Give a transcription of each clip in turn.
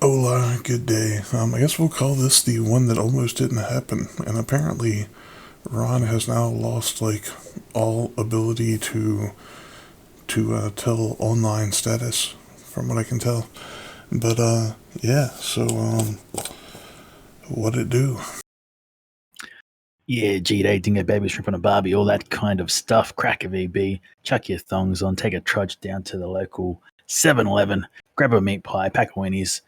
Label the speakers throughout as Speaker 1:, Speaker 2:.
Speaker 1: Hola, good day. I guess we'll call this the one that almost didn't happen. And apparently, Ron has now lost all ability to tell online status, from what I can tell. But yeah. So what it do?
Speaker 2: Yeah, G-Day, dingo baby shrimp on a barbie, all that kind of stuff. Crack a VB, chuck your thongs on, take a trudge down to the local 7-Eleven, grab a meat pie, pack of Winnies,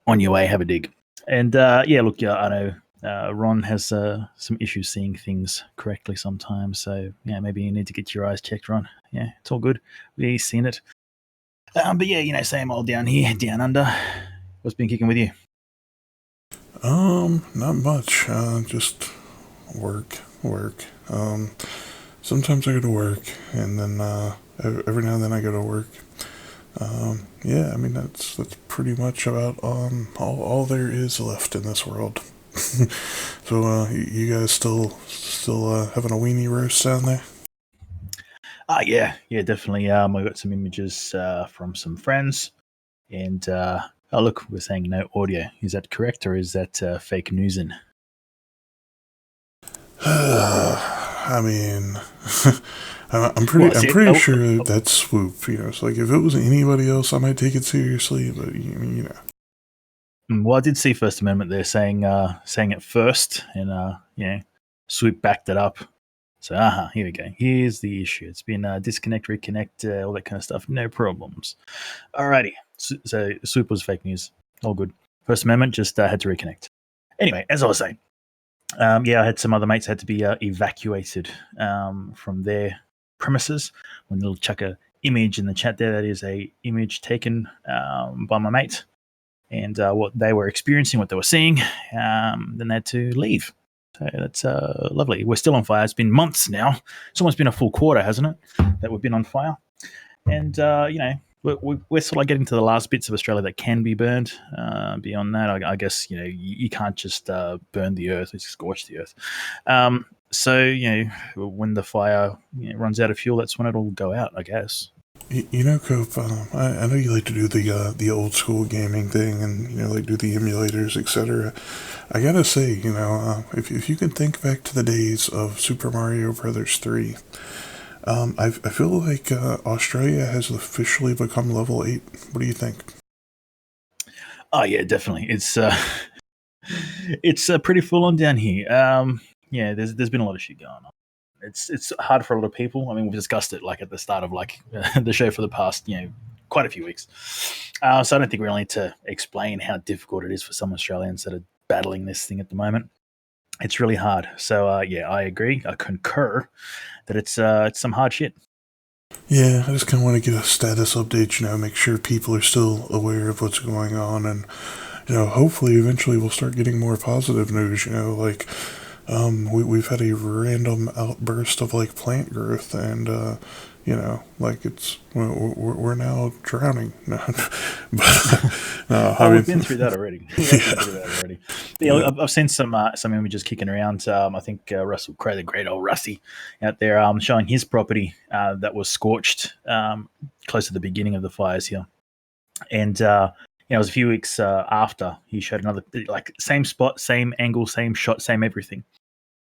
Speaker 2: on your way, have a dig. And yeah, look, I know Ron has some issues seeing things correctly sometimes, so yeah, maybe you need to get your eyes checked, Ron. Yeah, it's all good. We've seen it. But yeah, same old down here, down under. What's been kicking with you?
Speaker 1: Not much. Just work. Sometimes I go to work, and then every now and then I go to work. Yeah, I mean that's pretty much about all there is left in this world. So you guys still having a weenie roast down there?
Speaker 2: Yeah, definitely. I got some images from some friends, and oh look, we're saying no audio. Is that correct, or is that fake newsing?
Speaker 1: I mean, I'm
Speaker 2: Well,
Speaker 1: pretty I'm
Speaker 2: see,
Speaker 1: pretty sure that's Swoop. So like if it was anybody else, I might take it seriously, but
Speaker 2: well, I did see First Amendment there saying it first, and Swoop backed it up. So, here we go. Here's the issue. It's been disconnect, reconnect, all that kind of stuff. No problems. Alrighty. So Swoop was fake news. All good. First Amendment just had to reconnect. Anyway, as I was saying, yeah, I had some other mates had to be evacuated from their premises. When they'll chuck a image in the chat there, that is a image taken by my mate, and what they were experiencing, what they were seeing. Then they had to leave. So that's lovely. We're still on fire. It's been months now. It's almost been a full quarter, hasn't it, that we've been on fire? And we're sort of like getting to the last bits of Australia that can be burned. Beyond that, I guess you can't just burn the earth, it's scorch the earth. So when the fire runs out of fuel, that's when it'll go out, I guess.
Speaker 1: Cope. I know you like to do the old school gaming thing, and like do the emulators, etc. I gotta say, if you can think back to the days of Super Mario Brothers 3, I feel like Australia has officially become level 8. What do you think?
Speaker 2: Oh yeah, definitely. It's pretty full on down here. Yeah, there's been a lot of shit going on. It's hard for a lot of people. I mean, we've discussed it like at the start of the show for the past quite a few weeks. So I don't think we really need to explain how difficult it is for some Australians that are battling this thing at the moment. It's really hard. So yeah, I agree. I concur that it's some hard shit.
Speaker 1: Yeah, I just kind of want to get a status update. Make sure people are still aware of what's going on, and hopefully eventually we'll start getting more positive news. Like we've had a random outburst of like plant growth, and like we're now drowning. But no, I
Speaker 2: Oh,
Speaker 1: mean,
Speaker 2: we've been through that already. We have been
Speaker 1: yeah,
Speaker 2: through that already. But, yeah,
Speaker 1: yeah.
Speaker 2: I've seen some images kicking around. I think Russell Crowe, the great old Rusty, out there, showing his property that was scorched close to the beginning of the fires here, and it was a few weeks after he showed another like same spot, same angle, same shot, same everything,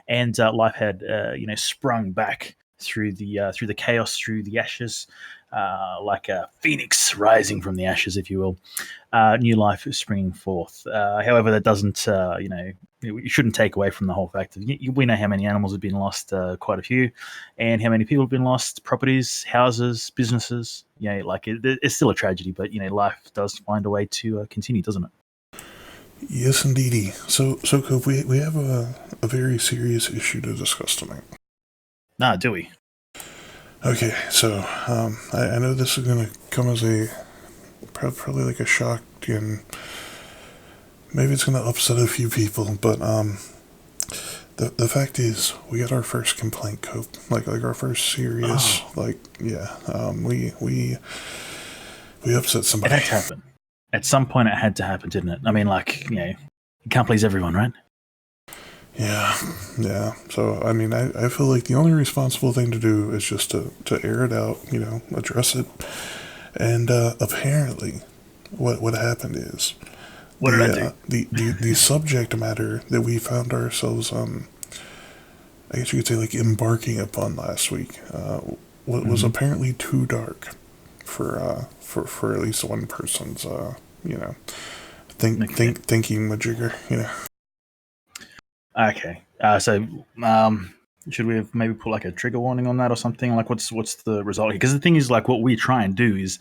Speaker 2: and life had sprung back through the chaos, through the ashes, like a phoenix rising from the ashes, if you will. New life is springing forth. However, that doesn't you shouldn't take away from the whole fact of we know how many animals have been lost, quite a few, and how many people have been lost, properties, houses, businesses. It's still a tragedy, but life does find a way to continue, doesn't it?
Speaker 1: Yes, indeedy. So Cope, we have a very serious issue to discuss tonight.
Speaker 2: Nah, do we?
Speaker 1: Okay, so I know this is gonna come as a probably like a shock, and maybe it's gonna upset a few people, but the fact is we got our first complaint, Cope, like our first serious,
Speaker 2: Oh,
Speaker 1: yeah, we upset
Speaker 2: it
Speaker 1: somebody.
Speaker 2: had to happen. At some point, it had to happen, didn't it? I mean, you can't please everyone, right?
Speaker 1: Yeah, yeah. So I mean, I feel like the only responsible thing to do is just to air it out, address it, and apparently, what happened is
Speaker 2: What did I do?
Speaker 1: The subject matter that we found ourselves I guess you could say like embarking upon last week was
Speaker 2: Hmm.
Speaker 1: apparently too dark for at least one person's you know
Speaker 2: Okay.
Speaker 1: thinking majigger.
Speaker 2: Okay. So, should we have maybe put like a trigger warning on that or something? Like, what's the result here? Because the thing is, like, what we try and do is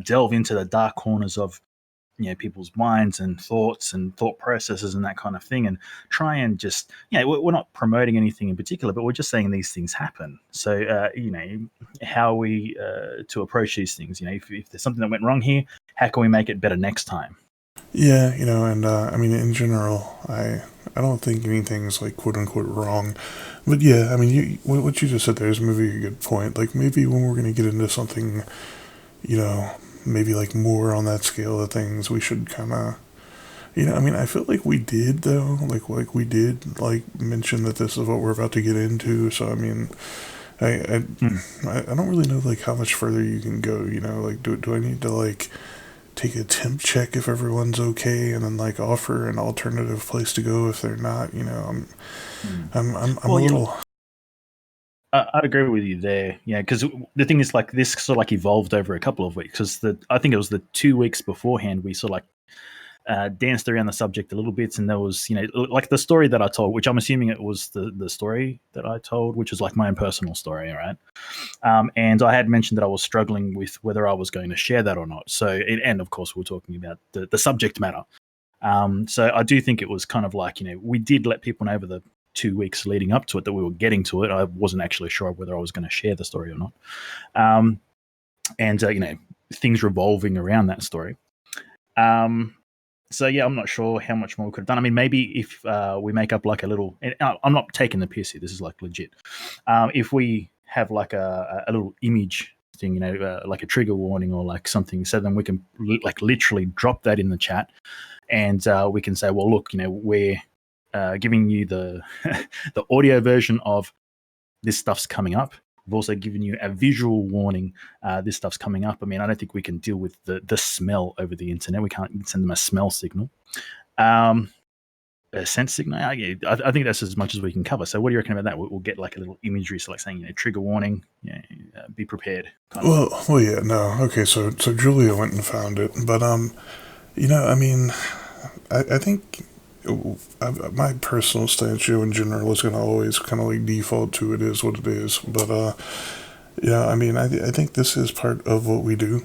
Speaker 2: delve into the dark corners of people's minds and thoughts and thought processes and that kind of thing, and try and just we're not promoting anything in particular, but we're just saying these things happen. So how are we to approach these things? If there's something that went wrong here, how can we make it better next time?
Speaker 1: Yeah, and I mean, in general, I don't think anything's like quote unquote wrong, but yeah, I mean, what you just said there is maybe a good point. Like maybe when we're gonna get into something, you know, maybe like more on that scale of things, we should kind of, I mean, I feel like we did though, like we did like mention that this is what we're about to get into. So I mean, I I,
Speaker 2: Hmm.
Speaker 1: I don't really know like how much further you can go. Like do I need to like take a temp check if everyone's okay, and then like offer an alternative place to go if they're not.
Speaker 2: Hmm.
Speaker 1: I'm a
Speaker 2: Well, look,
Speaker 1: little.
Speaker 2: I'd agree with you there. Yeah, because the thing is, like, this sort of like evolved over a couple of weeks. Because I think it was the 2 weeks beforehand we sort of like danced around the subject a little bit, and there was like the story that I told, which I'm assuming it was the story that I told, which is like my own personal story, all right. And I had mentioned that I was struggling with whether I was going to share that or not. So, and of course, we're talking about the subject matter. So I do think it was kind of like, we did let people know over the 2 weeks leading up to it that we were getting to it. I wasn't actually sure whether I was going to share the story or not. Um, and, things revolving around that story. Um, so yeah, I'm not sure how much more we could have done. I mean, maybe if we make up like a little, and I'm not taking the piss here. This is like legit. If we have like a little image thing, like a trigger warning or like something, so then we can like literally drop that in the chat, and we can say, well, look, we're giving you the the audio version of this stuff's coming up. We've also given you a visual warning. This stuff's coming up. I mean, I don't think we can deal with the smell over the internet. We can't send them a smell signal. Um, a sense signal. Yeah, I think that's as much as we can cover. So, what do you reckon about that? We'll get like a little imagery, so like saying, trigger warning, be prepared, kind of thing.
Speaker 1: Well, yeah, no, okay. So Julia went and found it, but I mean, I think my personal stance, in general, is gonna always kind of like default to it is what it is. But yeah, I mean, I think this is part of what we do.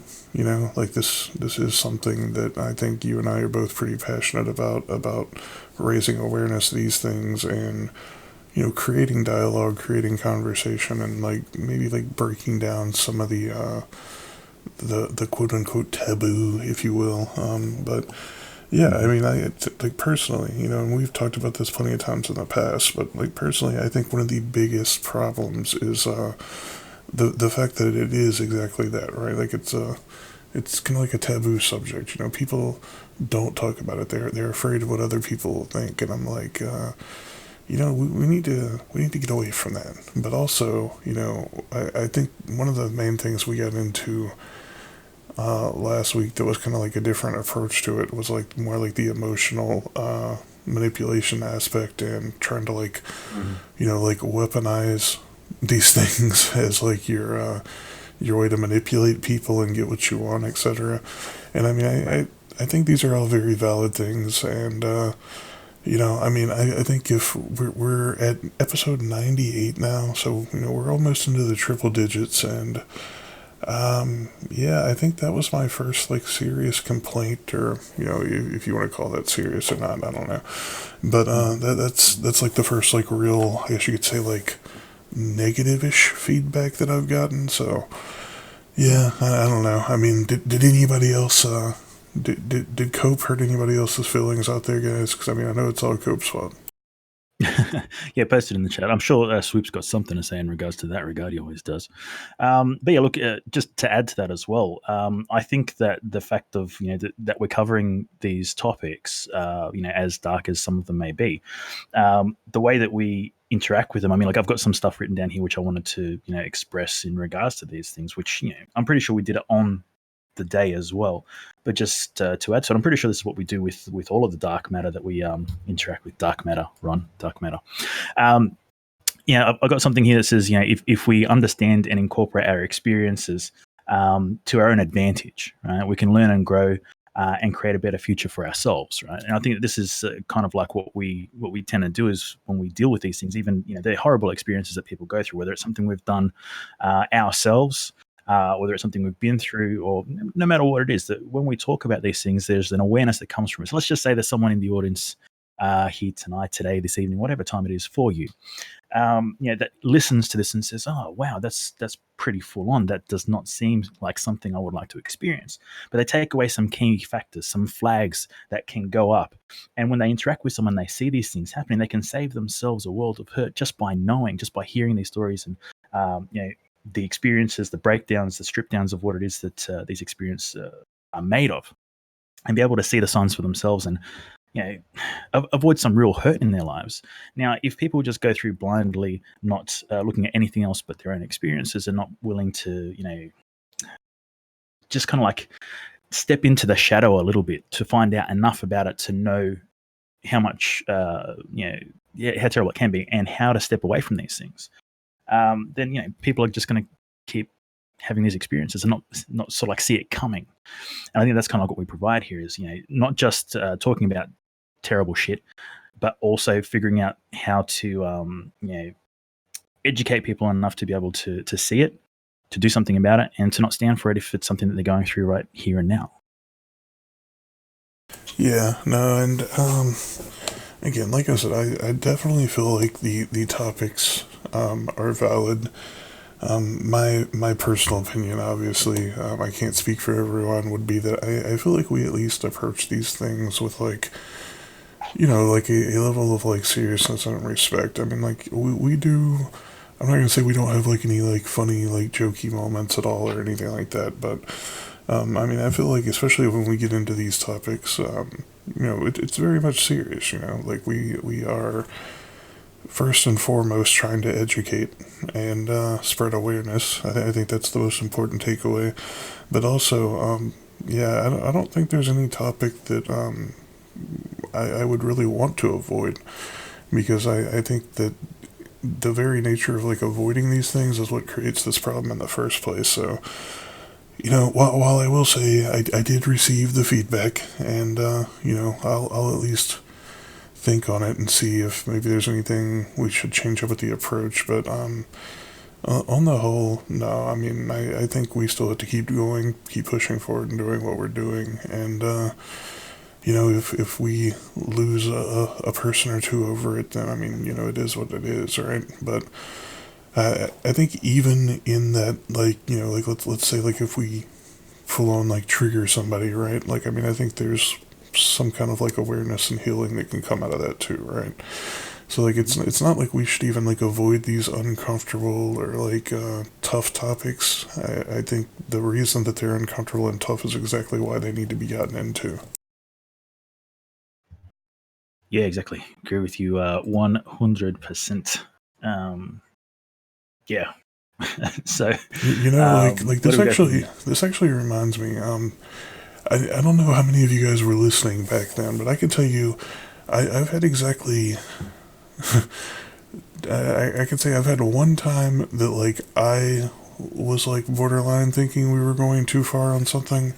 Speaker 1: Like this is something that I think you and I are both pretty passionate about raising awareness of these things and creating dialogue, creating conversation, and like maybe like breaking down some of the quote unquote taboo, if you will. But yeah, I
Speaker 2: Mm-hmm.
Speaker 1: mean, like personally, and we've talked about this plenty of times in the past, but like personally, I think one of the biggest problems is the fact that it is exactly that, right? Like it's kind of like a taboo subject. People don't talk about it. They're afraid of what other people will think, and I'm like, we need to get away from that. But also, I think one of the main things we got into last week that was kind of like a different approach to it was like more like the emotional manipulation aspect and trying to like
Speaker 2: Mm-hmm.
Speaker 1: like weaponize these things as like your way to manipulate people and get what you want, etc. And I mean,
Speaker 2: Right.
Speaker 1: I think these are all very valid things, and I mean, I think if we're at episode 98 now, so we're almost into the triple digits, and yeah, I think that was my first like serious complaint, or if you want to call that serious or not, I don't know. But
Speaker 2: Mm-hmm.
Speaker 1: that's like the first like real, I guess you could say like negative-ish feedback that I've gotten. So
Speaker 2: Right.
Speaker 1: yeah, I don't know. I mean, did anybody else did Cope hurt anybody else's feelings out there, guys? Because I mean, I know it's all Cope's fault.
Speaker 2: Yeah, post it in the chat. I'm sure Swoop's got something to say in regards to that regard. He always does. But yeah, look, just to add to that as well, I think that the fact of that we're covering these topics, as dark as some of them may be, the way that we interact with them. I mean, like I've got some stuff written down here which I wanted to express in regards to these things, which I'm pretty sure we did it on the day as well. But just to add to it, I'm pretty sure this is what we do with all of the dark matter that we interact with. Dark matter, Ron, dark matter. I've got something here that says, if we understand and incorporate our experiences to our own advantage, right, we can learn and grow and create a better future for ourselves, right? And I think that this is kind of like what we tend to do is when we deal with these things, even they're horrible experiences that people go through, whether it's something we've done ourselves, whether it's something we've been through, or no matter what it is, that when we talk about these things, there's an awareness that comes from it. So let's just say there's someone in the audience here tonight, today, this evening, whatever time it is for you, that listens to this and says, "Oh, wow, that's pretty full on. That does not seem like something I would like to experience." But they take away some key factors, some flags that can go up, and when they interact with someone, they see these things happening. They can save themselves a world of hurt just by knowing, just by hearing these stories, and the experiences, the breakdowns, the strip downs of what it is that these experiences are made of, and be able to see the signs for themselves and avoid some real hurt in their lives. Now, if people just go through blindly, not looking at anything else but their own experiences, and not willing to, just kind of like step into the shadow a little bit to find out enough about it to know how much, how terrible it can be and how to step away from these things, then, people are just going to keep having these experiences and not sort of like see it coming. And I think that's kind of like what we provide here is, not just talking about terrible shit, but also figuring out how to, educate people enough to be able to see it, to do something about it, and to not stand for it if it's something that they're going through right here and now.
Speaker 1: Yeah, no, and again, like I said, I definitely feel like the topics are valid. My personal opinion, obviously, I can't speak for everyone, would be that I feel like we at least approach these things with like, like a level of like seriousness and respect. I mean, like we do. I'm not gonna say we don't have like any like funny like jokey moments at all or anything like that, but I mean, I feel like especially when we get into these topics, it's very much serious. Like we are first and foremost trying to educate and spread awareness. I think that's the most important takeaway. But also, I don't think there's any topic that I would really want to avoid, because I think that the very nature of like avoiding these things is what creates this problem in the first place. So, while I will say I did receive the feedback, and I'll at least think on it and see if maybe there's anything we should change up with the approach. But on the whole, no. I mean, I think we still have to keep going, keep pushing forward, and doing what we're doing. And if we lose a person or two over it, then I mean, it is what it is, right? But I think even in that, like, like let's say like if we full on like trigger somebody, right? Like, I mean, I think there's some kind of like awareness and healing that can come out of that too, right? So like it's not like we should even like avoid these uncomfortable or like tough topics. I think the reason that they're uncomfortable and tough is exactly why they need to be gotten into.
Speaker 2: Yeah, exactly. Agree with you 100%. Yeah. So
Speaker 1: like this actually reminds me. I don't know how many of you guys were listening back then, but I can tell you, I've had exactly. I can say I've had one time that like I was like borderline thinking we were going too far on something,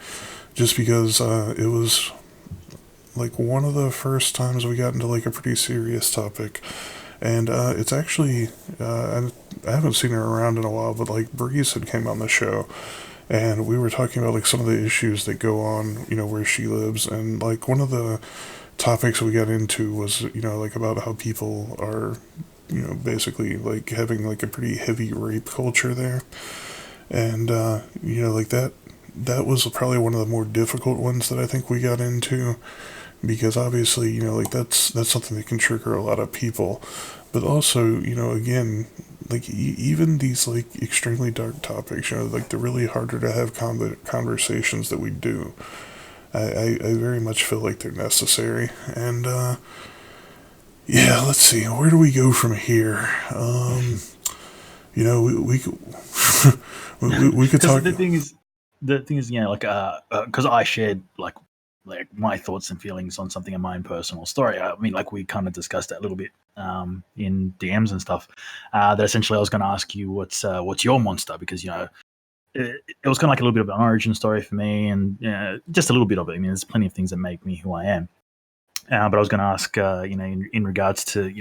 Speaker 1: just because it was like one of the first times we got into like a pretty serious topic. And it's actually, I haven't seen her around in a while, but like Breeze had came on the show, and we were talking about like some of the issues that go on, where she lives. And like one of the topics we got into was, like about how people are, basically like having like a pretty heavy rape culture there. And, like that was probably one of the more difficult ones that I think we got into, because obviously, like that's something that can trigger a lot of people. But also, again, like even these like extremely dark topics, like they're really harder to have conversations that we do. I very much feel like they're necessary. And let's see, where do we go from here? We we could
Speaker 2: talk.
Speaker 1: The thing is,
Speaker 2: the thing is, like, because I shared like my thoughts and feelings on something in my own personal story. I mean, like we kind of discussed that a little bit in DMs and stuff. That essentially I was going to ask you what's your monster, because it was kind of like a little bit of an origin story for me, and just a little bit of it. I mean, there's plenty of things that make me who I am. But I was going to ask, in regards to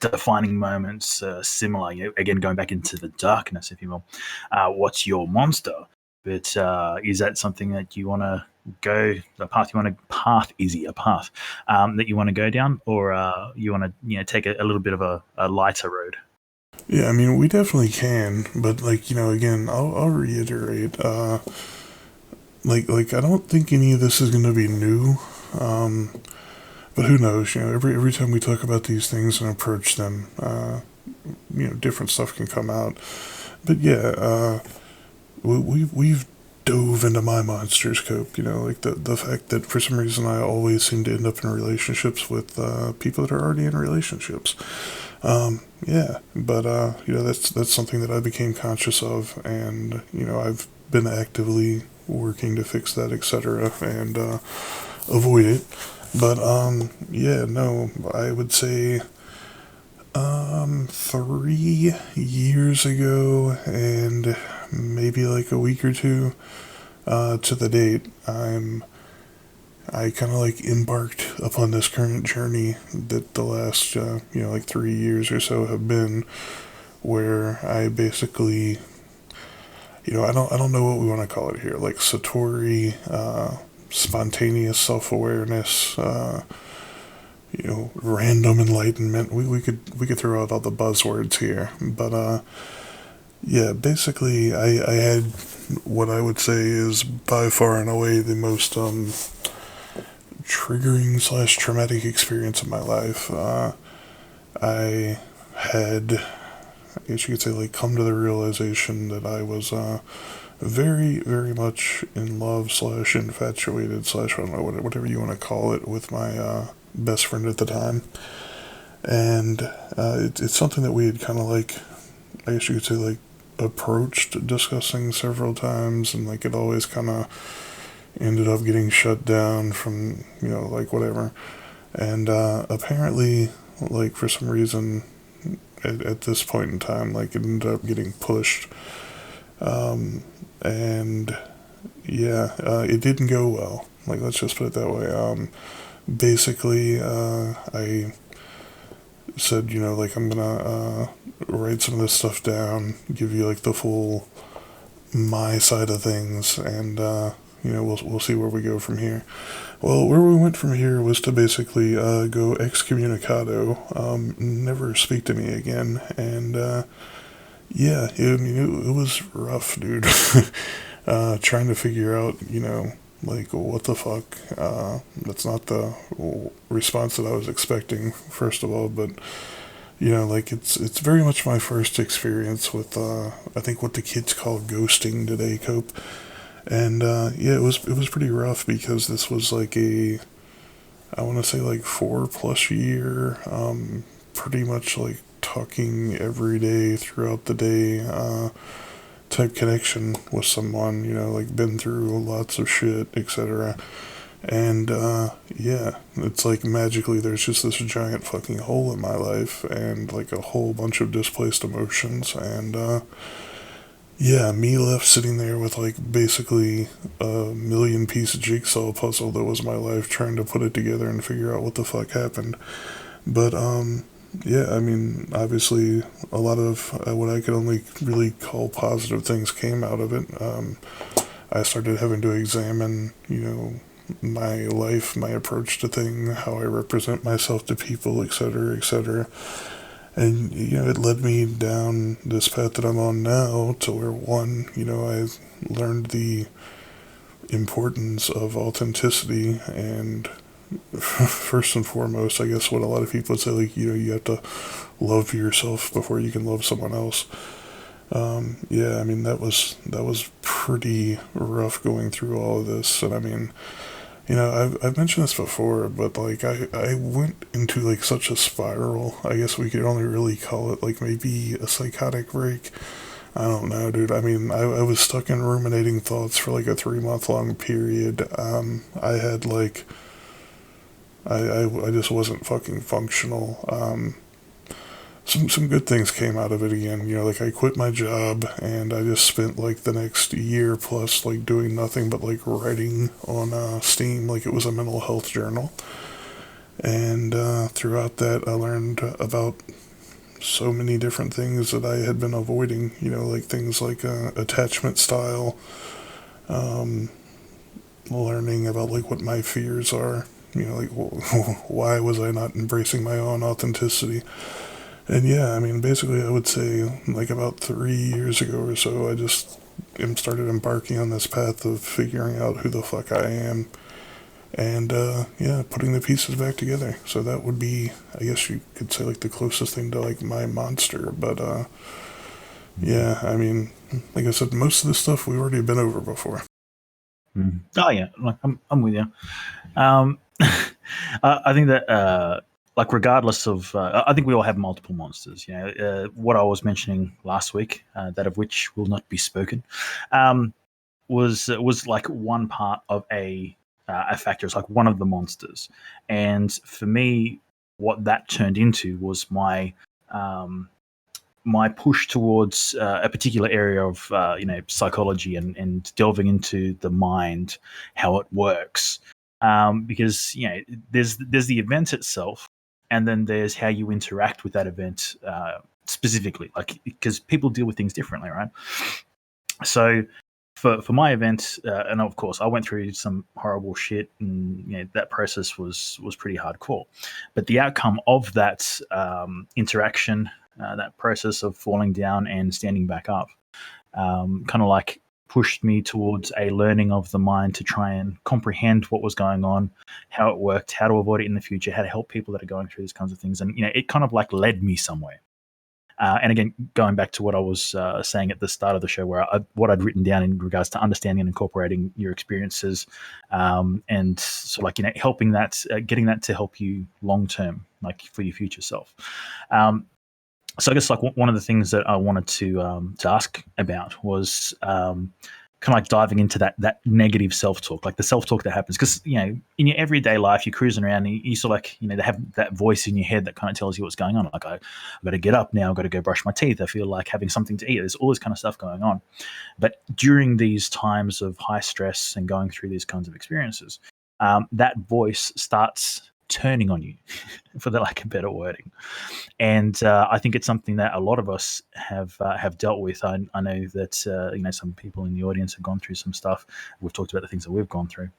Speaker 2: defining moments similar. Again, going back into the darkness, if you will. What's your monster? But is that something that you want to go the path you want to path? Is it a path that you want to go down, or you want to take a little bit of a lighter road?
Speaker 1: Yeah, I mean, we definitely can, but like, again, I'll reiterate, like I don't think any of this is going to be new. Um, but who knows? Every time we talk about these things and approach them, different stuff can come out. But yeah, we've dove into my monsters cope. Like the fact that for some reason I always seem to end up in relationships with people that are already in relationships. Yeah, but that's something that I became conscious of, and I've been actively working to fix that, etc., and avoid it. But yeah, no, I would say 3 years ago, and maybe like a week or two to the date, I kind of like embarked upon this current journey that the last like 3 years or so have been, where I basically, I don't know what we want to call it here, like Satori, spontaneous self awareness, random enlightenment. We could throw out all the buzzwords here, but yeah, basically, I had what I would say is by far and away the most triggering slash traumatic experience of my life. I had, I guess you could say, like, come to the realization that I was very, very much in love slash infatuated slash, I don't know, whatever you want to call it, with my best friend at the time. And it's something that we had kind of like, I guess you could say, like, approached discussing several times, and like it always kind of ended up getting shut down from, like, whatever. And apparently, like, for some reason, at this point in time, like, it ended up getting pushed. And yeah, it didn't go well. Like, let's just put it that way. Basically, I said, like, I'm gonna write some of this stuff down, give you like the full my side of things, and we'll see where we go from here. Well, where we went from here was to basically go excommunicado, never speak to me again, and yeah, it was rough, dude. Trying to figure out, like, what the fuck. That's not the response that I was expecting, first of all, but like, it's very much my first experience with I think what the kids call ghosting today, Cope. And yeah, it was pretty rough, because this was like I want to say, like, 4+ year, pretty much like talking every day throughout the day, type connection with someone, like, been through lots of shit, etc. And yeah, it's like magically there's just this giant fucking hole in my life, and like a whole bunch of displaced emotions, and yeah, me left sitting there with like basically a million-piece jigsaw puzzle that was my life, trying to put it together and figure out what the fuck happened. But yeah, I mean, obviously, a lot of what I could only really call positive things came out of it. I started having to examine, my life, my approach to things, how I represent myself to people, etc., etc. And, it led me down this path that I'm on now, to where, one, I learned the importance of authenticity, and first and foremost, I guess what a lot of people would say, like, you have to love yourself before you can love someone else. Yeah, I mean, that was pretty rough going through all of this, and I mean, I've mentioned this before, but like, I went into like such a spiral. I guess we could only really call it like maybe a psychotic break. I don't know, dude. I mean, I was stuck in ruminating thoughts for like a 3 month long period. I had like, I just wasn't fucking functional. Some good things came out of it again. You know, like I quit my job and I just spent like the next year plus like doing nothing but like writing on Steam, like it was a mental health journal. And throughout that, I learned about so many different things that I had been avoiding. You know, like things like attachment style, um, learning about like what my fears are. You know, like why was I not embracing my own authenticity? And yeah, I mean, basically, I would say like about 3 years ago or so, I just started embarking on this path of figuring out who the fuck I am, and yeah, putting the pieces back together. So that would be, I guess you could say, like the closest thing to like my monster. But yeah, I mean, like I said, most of this stuff we've already been over before.
Speaker 2: Oh yeah, like, I'm with you. Um, I think that like regardless of, I think we all have multiple monsters. You know, what I was mentioning last week, that of which will not be spoken, um, was like one part of a factor. It's like one of the monsters, and for me, what that turned into was um, my push towards a particular area of psychology and delving into the mind, how it works. Because there's the event itself, and then there's how you interact with that event specifically, like because people deal with things differently, right? So for my event, and of course, I went through some horrible shit, and that process was pretty hardcore. But the outcome of that interaction, that process of falling down and standing back up, kind of like pushed me towards a learning of the mind to try and comprehend what was going on, how it worked, how to avoid it in the future, how to help people that are going through these kinds of things, and it kind of like led me somewhere. And again, going back to what I was saying at the start of the show, what I'd written down in regards to understanding and incorporating your experiences, and so like helping that, getting that to help you long term, like for your future self. So I guess like one of the things that I wanted to ask about was kind of like diving into that negative self talk, like the self talk that happens, because in your everyday life, you're cruising around, and you sort of like they have that voice in your head that kind of tells you what's going on. Like I've got to get up now, I've got to go brush my teeth. I feel like having something to eat. There's all this kind of stuff going on. But during these times of high stress and going through these kinds of experiences, that voice starts turning on you, for the lack of better wording. And I think it's something that a lot of us have dealt with. I know that some people in the audience have gone through some stuff. We've talked about the things that we've gone through,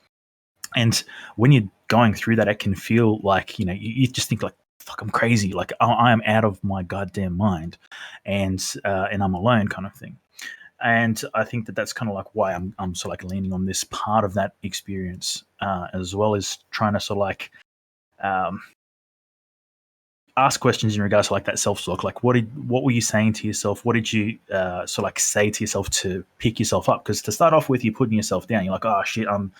Speaker 2: and when you're going through that, it can feel like you just think like, "Fuck, I'm crazy! Like I am out of my goddamn mind," and I'm alone, kind of thing. And I think that that's kind of like why I'm sort of like leaning on this part of that experience, as well as trying to sort of like. Um, Ask questions in regards to like that self talk, like what were you saying to yourself, what did you sort of like say to yourself to pick yourself up? Because to start off with, you're putting yourself down, you're like, oh shit, I'm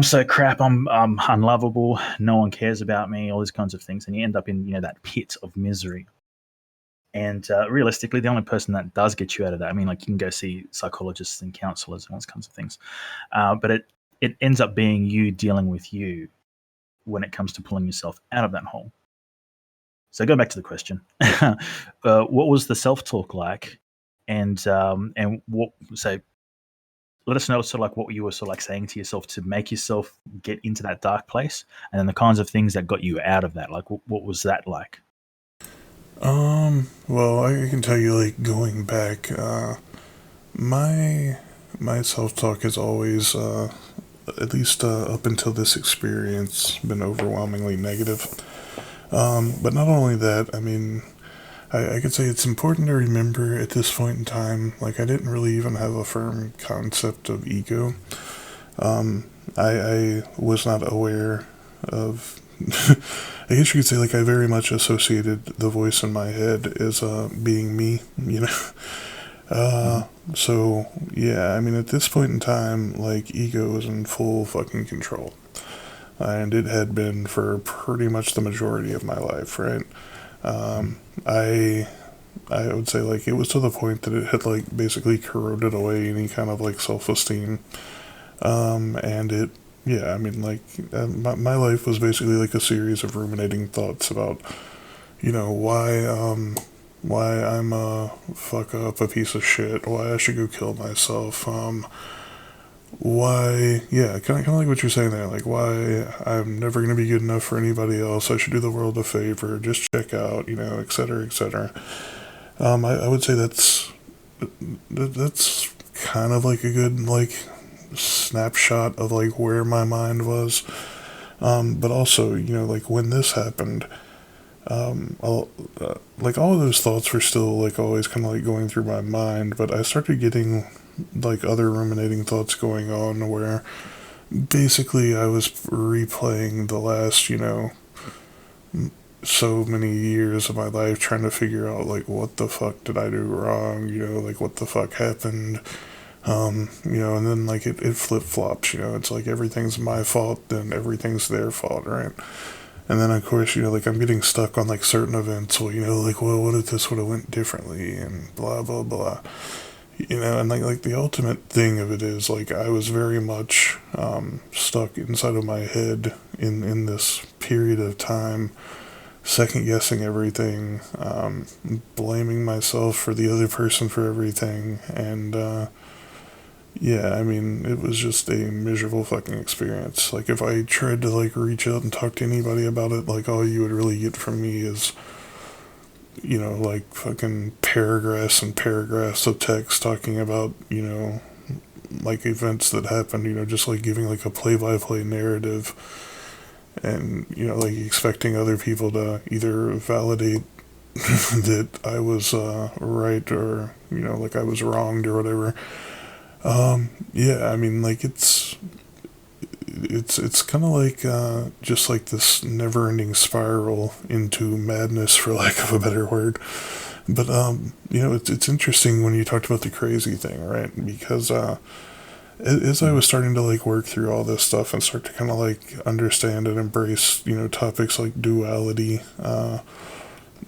Speaker 2: so crap, I'm unlovable, no one cares about me, all these kinds of things, and you end up in that pit of misery. And realistically, the only person that does get you out of that, I mean, like you can go see psychologists and counselors and all those kinds of things, but it ends up being you dealing with you when it comes to pulling yourself out of that hole. So going back to the question, what was the self talk like, and what? So let us know sort of like what you were sort of like saying to yourself to make yourself get into that dark place, and then the kinds of things that got you out of that. Like what was that like?
Speaker 1: Well, I can tell you, like going back, my my self talk has always, at least up until this experience, been overwhelmingly negative. But not only that, I mean, I could say it's important to remember at this point in time, like I didn't really even have a firm concept of ego. I was not aware of. I guess you could say like I very much associated the voice in my head as being me, you know.
Speaker 2: Mm-hmm.
Speaker 1: So yeah, I mean at this point in time, like ego was in full fucking control, and it had been for pretty much the majority of my life, right? I I would say like it was to the point that it had like basically corroded away any kind of like self esteem. And it, yeah, I mean, like my life was basically like a series of ruminating thoughts about, why I'm a fuck up, a piece of shit, why I should go kill myself, why, yeah, kind of like what you're saying there, like why I'm never gonna be good enough for anybody else. I should do the world a favor, just check out, et cetera, et cetera. I would say that's kind of like a good like snapshot of like where my mind was. But also, like when this happened, like all of those thoughts were still like always kind of like going through my mind, but I started getting like other ruminating thoughts going on where basically I was replaying the last, so many years of my life trying to figure out like what the fuck did I do wrong, like what the fuck happened. And then like it flip flops, it's like everything's my fault, then everything's their fault, right? And then of course, like I'm getting stuck on like certain events. Well, like, well, what if this would have went differently and blah blah blah. And like the ultimate thing of it is like I was very much stuck inside of my head in this period of time, second guessing everything, blaming myself for the other person for everything, and yeah, I mean, it was just a miserable fucking experience. Like, if I tried to, like, reach out and talk to anybody about it, like, all you would really get from me is, like, fucking paragraphs and paragraphs of text talking about, like, events that happened, just, like, giving, like, a play-by-play narrative and, like, expecting other people to either validate that I was right or, like, I was wronged or whatever. Yeah, I mean, like it's kind of like just like this never-ending spiral into madness, for lack of a better word. But it's interesting when you talked about the crazy thing, right? Because as I was starting to like work through all this stuff and start to kind of like understand and embrace, topics like duality,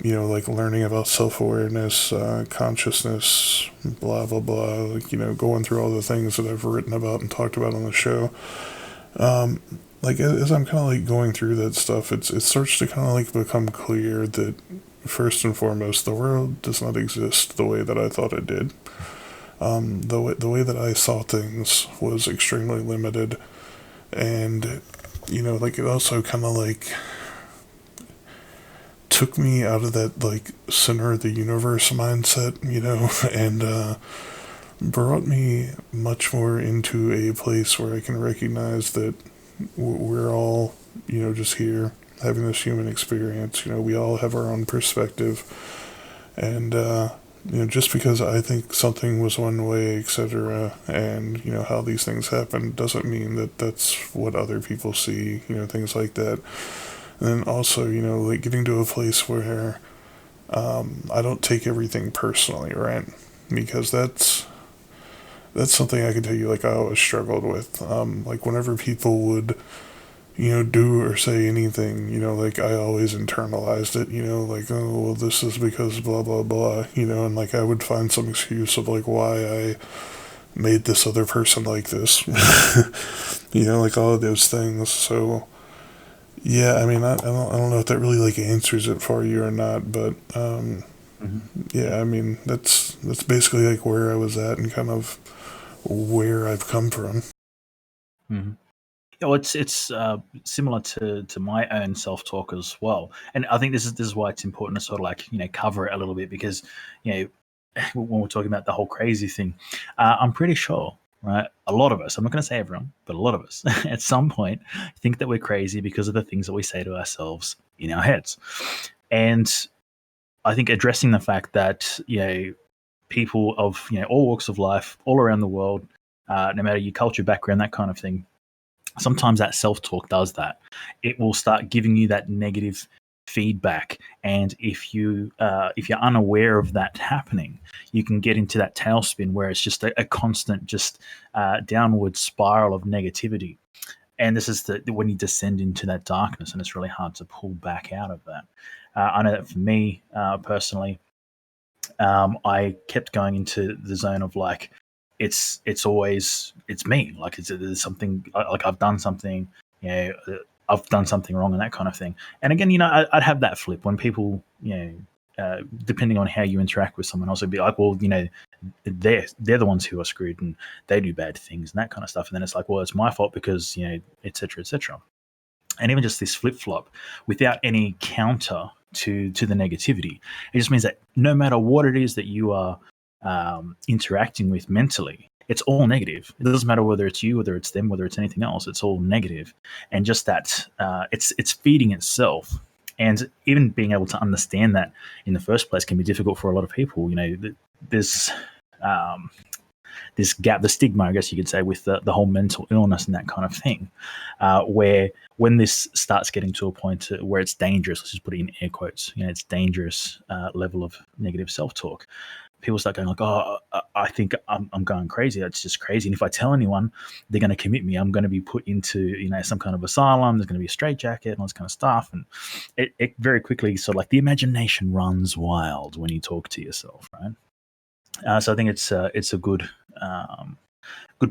Speaker 1: like learning about self awareness, consciousness, blah, blah, blah, like, going through all the things that I've written about and talked about on the show. Like, as I'm kind of like going through that stuff, it starts to kind of like become clear that, first and foremost, the world does not exist the way that I thought it did. The way that I saw things was extremely limited. And, like, it also kind of like took me out of that like center of the universe mindset, and brought me much more into a place where I can recognize that we're all, just here having this human experience. We all have our own perspective, and just because I think something was one way, etc., and how these things happen, doesn't mean that that's what other people see. Things like that. And then also, like getting to a place where I don't take everything personally, right? Because that's something I can tell you, like I always struggled with. Like whenever people would, do or say anything, like I always internalized it, like, oh, well, this is because blah, blah, blah, and like I would find some excuse of like why I made this other person like this, like all of those things. So, yeah, I mean, I don't know if that really like answers it for you or not, but
Speaker 2: Mhm.
Speaker 1: yeah, I mean, that's basically like where I was at and kind of where I've come from.
Speaker 2: Mhm. Yeah, well, it's similar to my own self talk as well, and I think this is why it's important to sort of like cover it a little bit because you know when we're talking about the whole crazy thing, I'm pretty sure, right? A lot of us, I'm not going to say everyone, but a lot of us at some point think that we're crazy because of the things that we say to ourselves in our heads. And I think addressing the fact that, people of, all walks of life, all around the world, no matter your culture, background, that kind of thing, sometimes that self talk does that. It will start giving you that negative feedback, and if you're unaware of that happening, you can get into that tailspin where it's just a constant, just downward spiral of negativity. And this is when you descend into that darkness, and it's really hard to pull back out of that. I know that for me personally, I kept going into the zone of like, it's always it's me. Like there's something like I've done something, I've done something wrong and that kind of thing. And again, I'd have that flip when people, depending on how you interact with someone else, would be like, well, they're the ones who are screwed and they do bad things and that kind of stuff. And then it's like, well, it's my fault because et cetera, et cetera. And even just this flip flop without any counter to the negativity, it just means that no matter what it is that you are interacting with mentally, it's all negative. It doesn't matter whether it's you, whether it's them, whether it's anything else. It's all negative, and just that it's feeding itself. And even being able to understand that in the first place can be difficult for a lot of people. There's this gap, the stigma, I guess you could say, with the whole mental illness and that kind of thing, where when this starts getting to a point where it's dangerous, let's just put it in air quotes, it's dangerous level of negative self-talk, people start going like, oh, I think I'm going crazy. That's just crazy. And if I tell anyone, they're going to commit me. I'm going to be put into, some kind of asylum. There's going to be a straitjacket and all this kind of stuff. And it very quickly, sort of like the imagination runs wild when you talk to yourself, right? So I think it's a good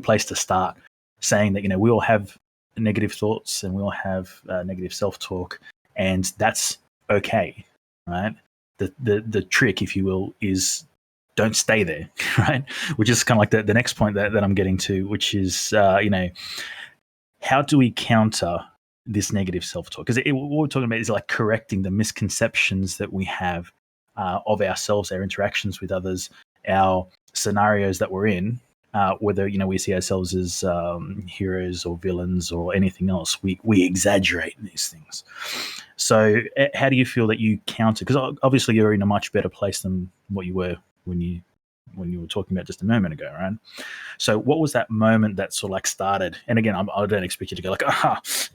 Speaker 2: place to start, saying that we all have negative thoughts and we all have negative self-talk, and that's okay, right? The trick, if you will, is don't stay there, right? Which is kind of like the next point that I'm getting to, which is how do we counter this negative self-talk? Because what we're talking about is like correcting the misconceptions that we have of ourselves, our interactions with others, our scenarios that we're in, whether we see ourselves as heroes or villains or anything else. We exaggerate these things. So how do you feel that you counter? Because obviously you're in a much better place than what you were when you were talking about just a moment ago, right? So what was that moment that sort of like started? And again, I don't expect you to go like,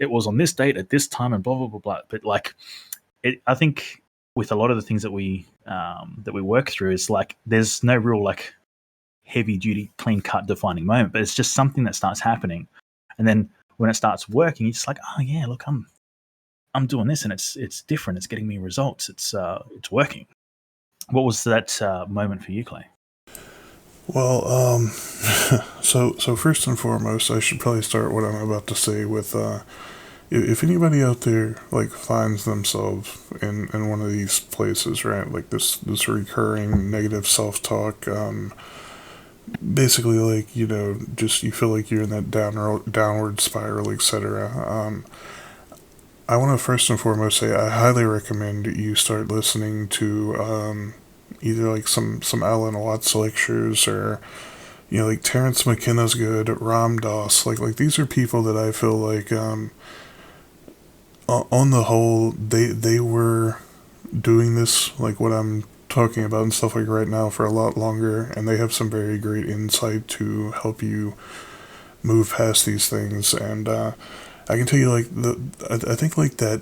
Speaker 2: it was on this date at this time and blah blah blah blah. But like, I think with a lot of the things that we work through, is like there's no real like heavy duty, clean cut defining moment, but it's just something that starts happening, and then when it starts working, you're just like, oh yeah, look, I'm doing this, and it's different. It's getting me results. It's working. What was that moment for you, Clay?
Speaker 1: Well, so first and foremost, I should probably start what I'm about to say with if anybody out there like finds themselves in one of these places, right, like this recurring negative self-talk, basically like just you feel like you're in that downward spiral, etc. I want to first and foremost say I highly recommend you start listening to either like some Alan Watts lectures, or like Terrence McKenna's good, Ram Dass, like these are people that I feel like on the whole they were doing this, like what I'm talking about and stuff like right now, for a lot longer, and they have some very great insight to help you move past these things. And I can tell you, like I think like that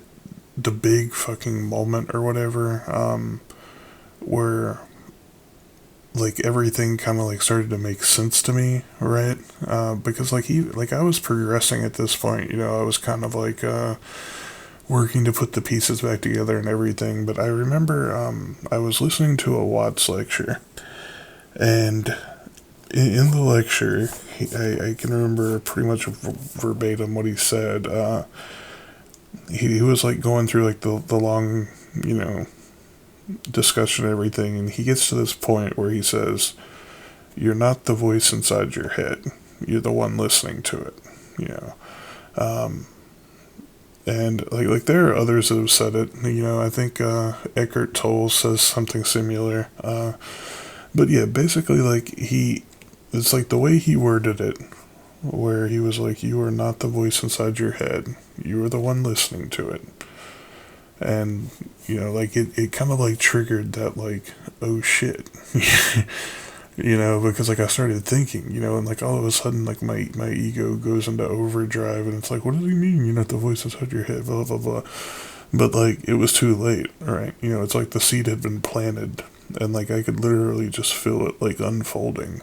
Speaker 1: the big fucking moment or whatever, where like everything kind of like started to make sense to me, right? Because like I was progressing at this point, I was kind of like working to put the pieces back together and everything. But I remember I was listening to a Watts lecture, and in the lecture, I can remember pretty much verbatim what he said. He was like going through like the long, discussion and everything, and he gets to this point where he says, "You're not the voice inside your head. You're the one listening to it." And like there are others that have said it. I think Eckhart Tolle says something similar. But yeah, basically like it's like the way he worded it, where he was like, "You are not the voice inside your head. You are the one listening to it." And like it kind of like triggered that, like, oh shit. Because like I started thinking, and like all of a sudden like my ego goes into overdrive, and it's like, what does he mean you're not the voice inside your head, blah blah blah. But like it was too late, right? It's like the seed had been planted, and like I could literally just feel it like unfolding.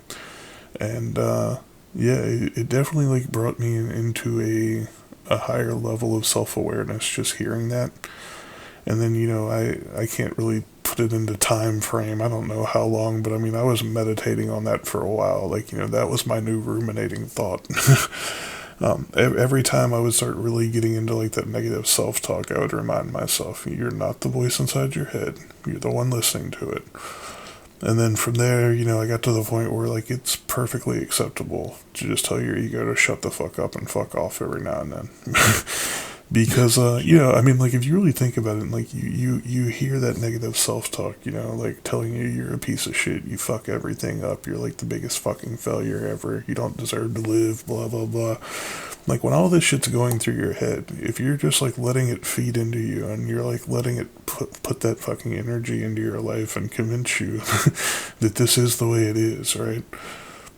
Speaker 1: And yeah, it definitely like brought me into a higher level of self-awareness just hearing that. And then I can't really put it into time frame. I don't know how long, but I mean, I was meditating on that for a while. Like, that was my new ruminating thought. Every time I would start really getting into like that negative self-talk, I would remind myself, you're not the voice inside your head. You're the one listening to it. And then from there, I got to the point where like it's perfectly acceptable to just tell your ego to shut the fuck up and fuck off every now and then. Because I mean, like, if you really think about it, like, you hear that negative self-talk, like telling you you're a piece of shit, you fuck everything up, you're like the biggest fucking failure ever, you don't deserve to live, blah blah blah. Like, when all this shit's going through your head, if you're just like letting it feed into you, and you're like letting it put that fucking energy into your life and convince you that this is the way it is, right?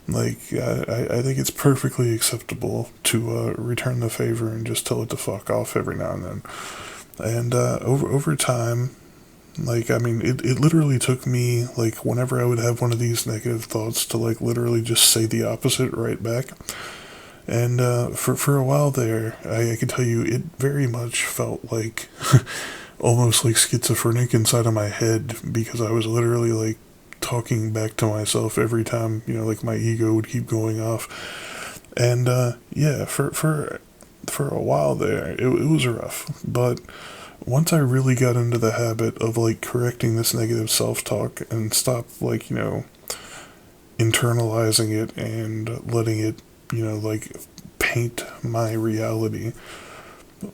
Speaker 1: Like, I think it's perfectly acceptable to return the favor and just tell it to fuck off every now and then. And over time, like, I mean, it literally took me, like, whenever I would have one of these negative thoughts to, like, literally just say the opposite right back. And for a while there, I can tell you, it very much felt like almost like schizophrenic inside of my head, because I was literally, like, talking back to myself every time, like my ego would keep going off. And yeah, for a while there, it was rough. But once I really got into the habit of like correcting this negative self-talk and stop like, internalizing it and letting it, like paint my reality.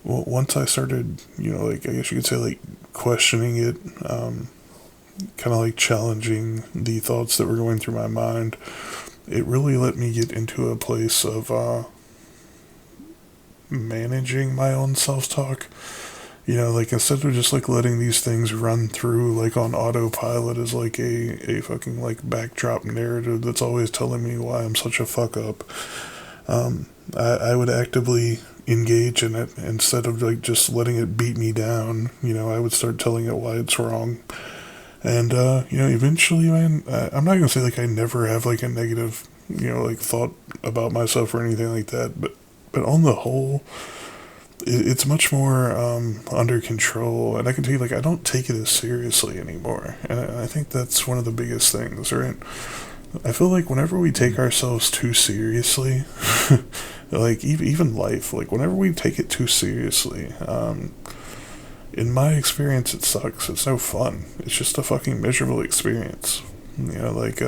Speaker 1: Well, once I started, like, I guess you could say, like, questioning it, kind of like challenging the thoughts that were going through my mind, it really let me get into a place of managing my own self-talk. Like, instead of just like letting these things run through like on autopilot as like a fucking like backdrop narrative that's always telling me why I'm such a fuck up, I would actively engage in it instead of like just letting it beat me down. I would start telling it why it's wrong. And, eventually, man, I'm not going to say, like, I never have, like, a negative, like, thought about myself or anything like that, but on the whole, it's much more under control, and I can tell you, like, I don't take it as seriously anymore, and I think that's one of the biggest things, right? I feel like whenever we take ourselves too seriously, like, even life, like, whenever we take it too seriously, in my experience, it sucks. It's no fun. It's just a fucking miserable experience. Like,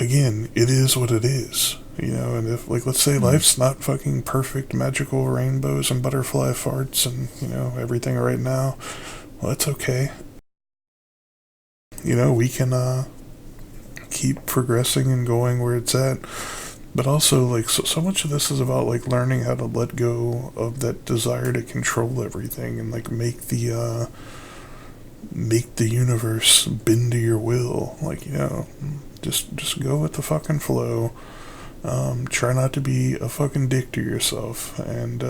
Speaker 1: again, it is what it is. And if, like, let's say life's not fucking perfect, magical rainbows and butterfly farts and, everything right now, well, that's okay. We can, keep progressing and going where it's at. But also, like, so much of this is about, like, learning how to let go of that desire to control everything and, like, make the universe bend to your will. Like, just go with the fucking flow. Try not to be a fucking dick to yourself. And,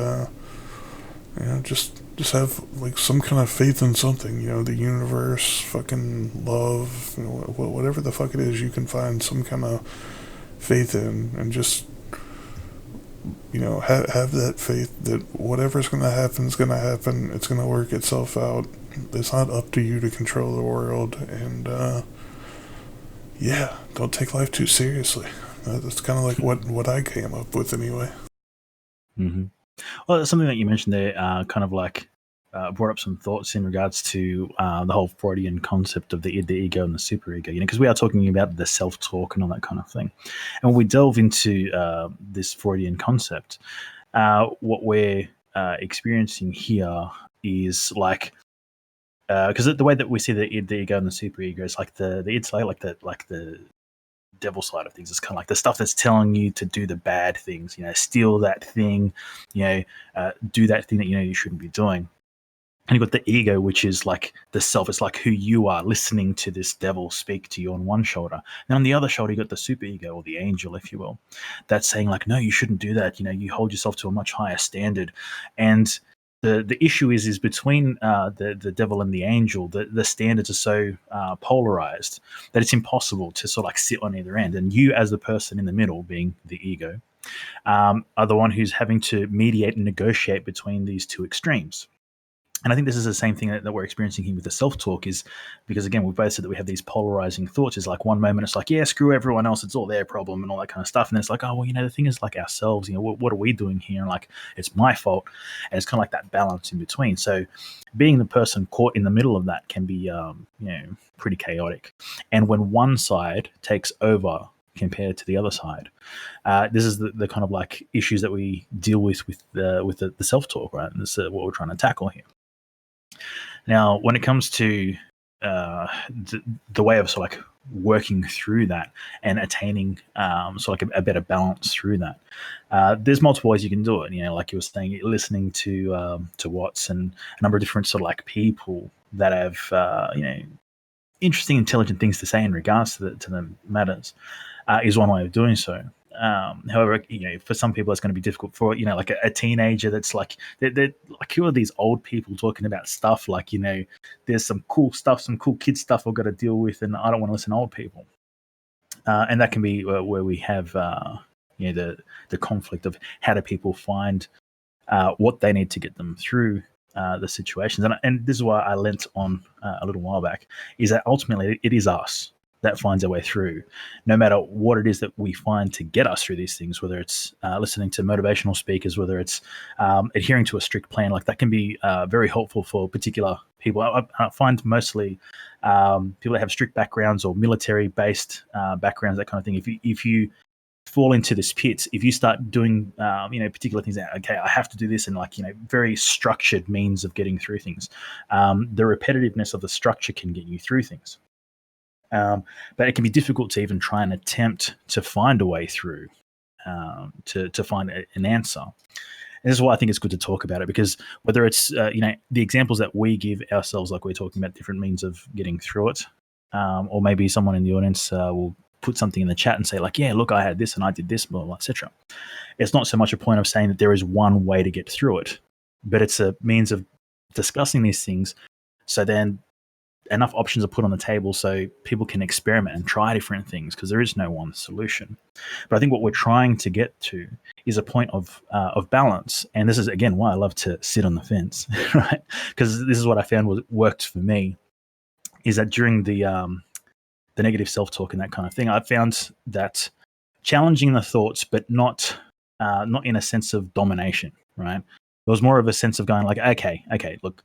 Speaker 1: just have, like, some kind of faith in something. The universe, fucking love, whatever the fuck it is, you can find some kind of faith in, and just have that faith that whatever's going to happen is going to happen. It's going to work itself out. It's not up to you to control the world. And yeah, don't take life too seriously. That's kind of like what I came up with anyway.
Speaker 2: Mm-hmm. Well, something that you mentioned there, kind of like brought up some thoughts in regards to the whole Freudian concept of the ego and the superego, because we are talking about the self-talk and all that kind of thing. And when we delve into this Freudian concept, what we're experiencing here is like, because the way that we see the ego and the superego is like it's like the devil side of things. It's kind of like the stuff that's telling you to do the bad things, steal that thing, do that thing that you shouldn't be doing. And you've got the ego, which is like the self. It's like who you are, listening to this devil speak to you on one shoulder. And on the other shoulder, you've got the superego, or the angel, if you will. That's saying like, no, you shouldn't do that. You hold yourself to a much higher standard. And the issue is between the devil and the angel, the standards are so polarized that it's impossible to sort of like sit on either end. And you, as the person in the middle, being the ego, are the one who's having to mediate and negotiate between these two extremes. And I think this is the same thing that we're experiencing here with the self-talk, is because, again, we've both said that we have these polarizing thoughts. It's like one moment it's like, yeah, screw everyone else, it's all their problem and all that kind of stuff. And then it's like, oh, well, the thing is, like, ourselves, what are we doing here? And like, it's my fault. And it's kind of like that balance in between. So being the person caught in the middle of that can be, pretty chaotic. And when one side takes over compared to the other side, this is the kind of like issues that we deal with the self-talk, right? And this is what we're trying to tackle here. Now, when it comes to the way of sort of like working through that and attaining sort of like a better balance through that, there's multiple ways you can do it. Like you were saying, listening to Watts and a number of different sort of like people that have interesting, intelligent things to say in regards to the matters is one way of doing so. However, for some people it's going to be difficult. For like a teenager that's like, they're like, who are these old people talking about stuff? Like, there's some cool stuff, some cool kid stuff I've got to deal with, and I don't want to listen to old people. And that can be where we have the conflict of how do people find what they need to get them through the situations. And this is why I lent on a little while back, is that ultimately it is us that finds our way through, no matter what it is that we find to get us through these things, whether it's listening to motivational speakers, whether it's adhering to a strict plan. Like, that can be very helpful for particular people. I find mostly people that have strict backgrounds or military-based backgrounds, that kind of thing. If you fall into this pit, if you start doing particular things, okay, I have to do this, and like very structured means of getting through things, the repetitiveness of the structure can get you through things. But it can be difficult to even try and attempt to find a way through, to find an answer. And this is why I think it's good to talk about it, because whether it's the examples that we give ourselves, like we're talking about different means of getting through it, or maybe someone in the audience will put something in the chat and say like, yeah, look, I had this and I did this, blah, blah, etc. It's not so much a point of saying that there is one way to get through it, but it's a means of discussing these things. So then enough options are put on the table so people can experiment and try different things, because there is no one solution. But I think what we're trying to get to is a point of balance. And this is, again, why I love to sit on the fence, right? Because this is what I found worked for me, is that during the negative self-talk and that kind of thing, I found that challenging the thoughts, but not in a sense of domination, right? It was more of a sense of going like, okay, look,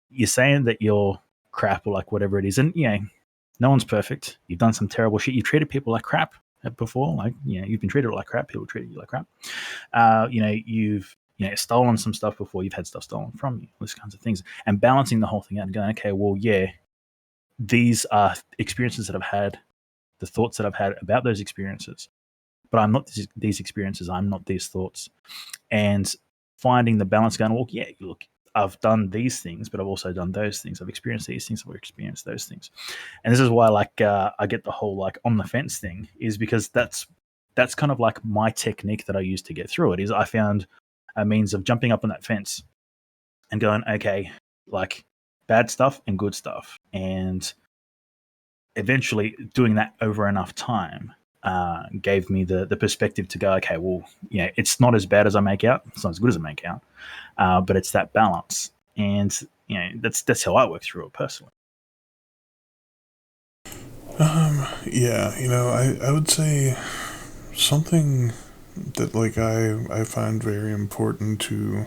Speaker 2: you're saying that you're crap or like whatever it is, and no one's perfect. You've done some terrible shit. You've treated people like crap before. Like, you've been treated like crap. People treated you like crap. You've stolen some stuff before. You've had stuff stolen from you. Those kinds of things. And balancing the whole thing out and going, okay, well, yeah, these are experiences that I've had, the thoughts that I've had about those experiences, but I'm not these experiences. I'm not these thoughts. And finding the balance, going, well, yeah, look, I've done these things, but I've also done those things. I've experienced these things. I've experienced those things. And this is why, like, I get the whole like on the fence thing, is because that's kind of like my technique that I use to get through it. Is I found a means of jumping up on that fence and going, okay, like bad stuff and good stuff, and eventually doing that over enough time gave me the perspective to go, okay, well, it's not as bad as I make out. It's not as good as I make out. But it's that balance, and that's how I work through it personally.
Speaker 1: Yeah, I would say something that like I find very important to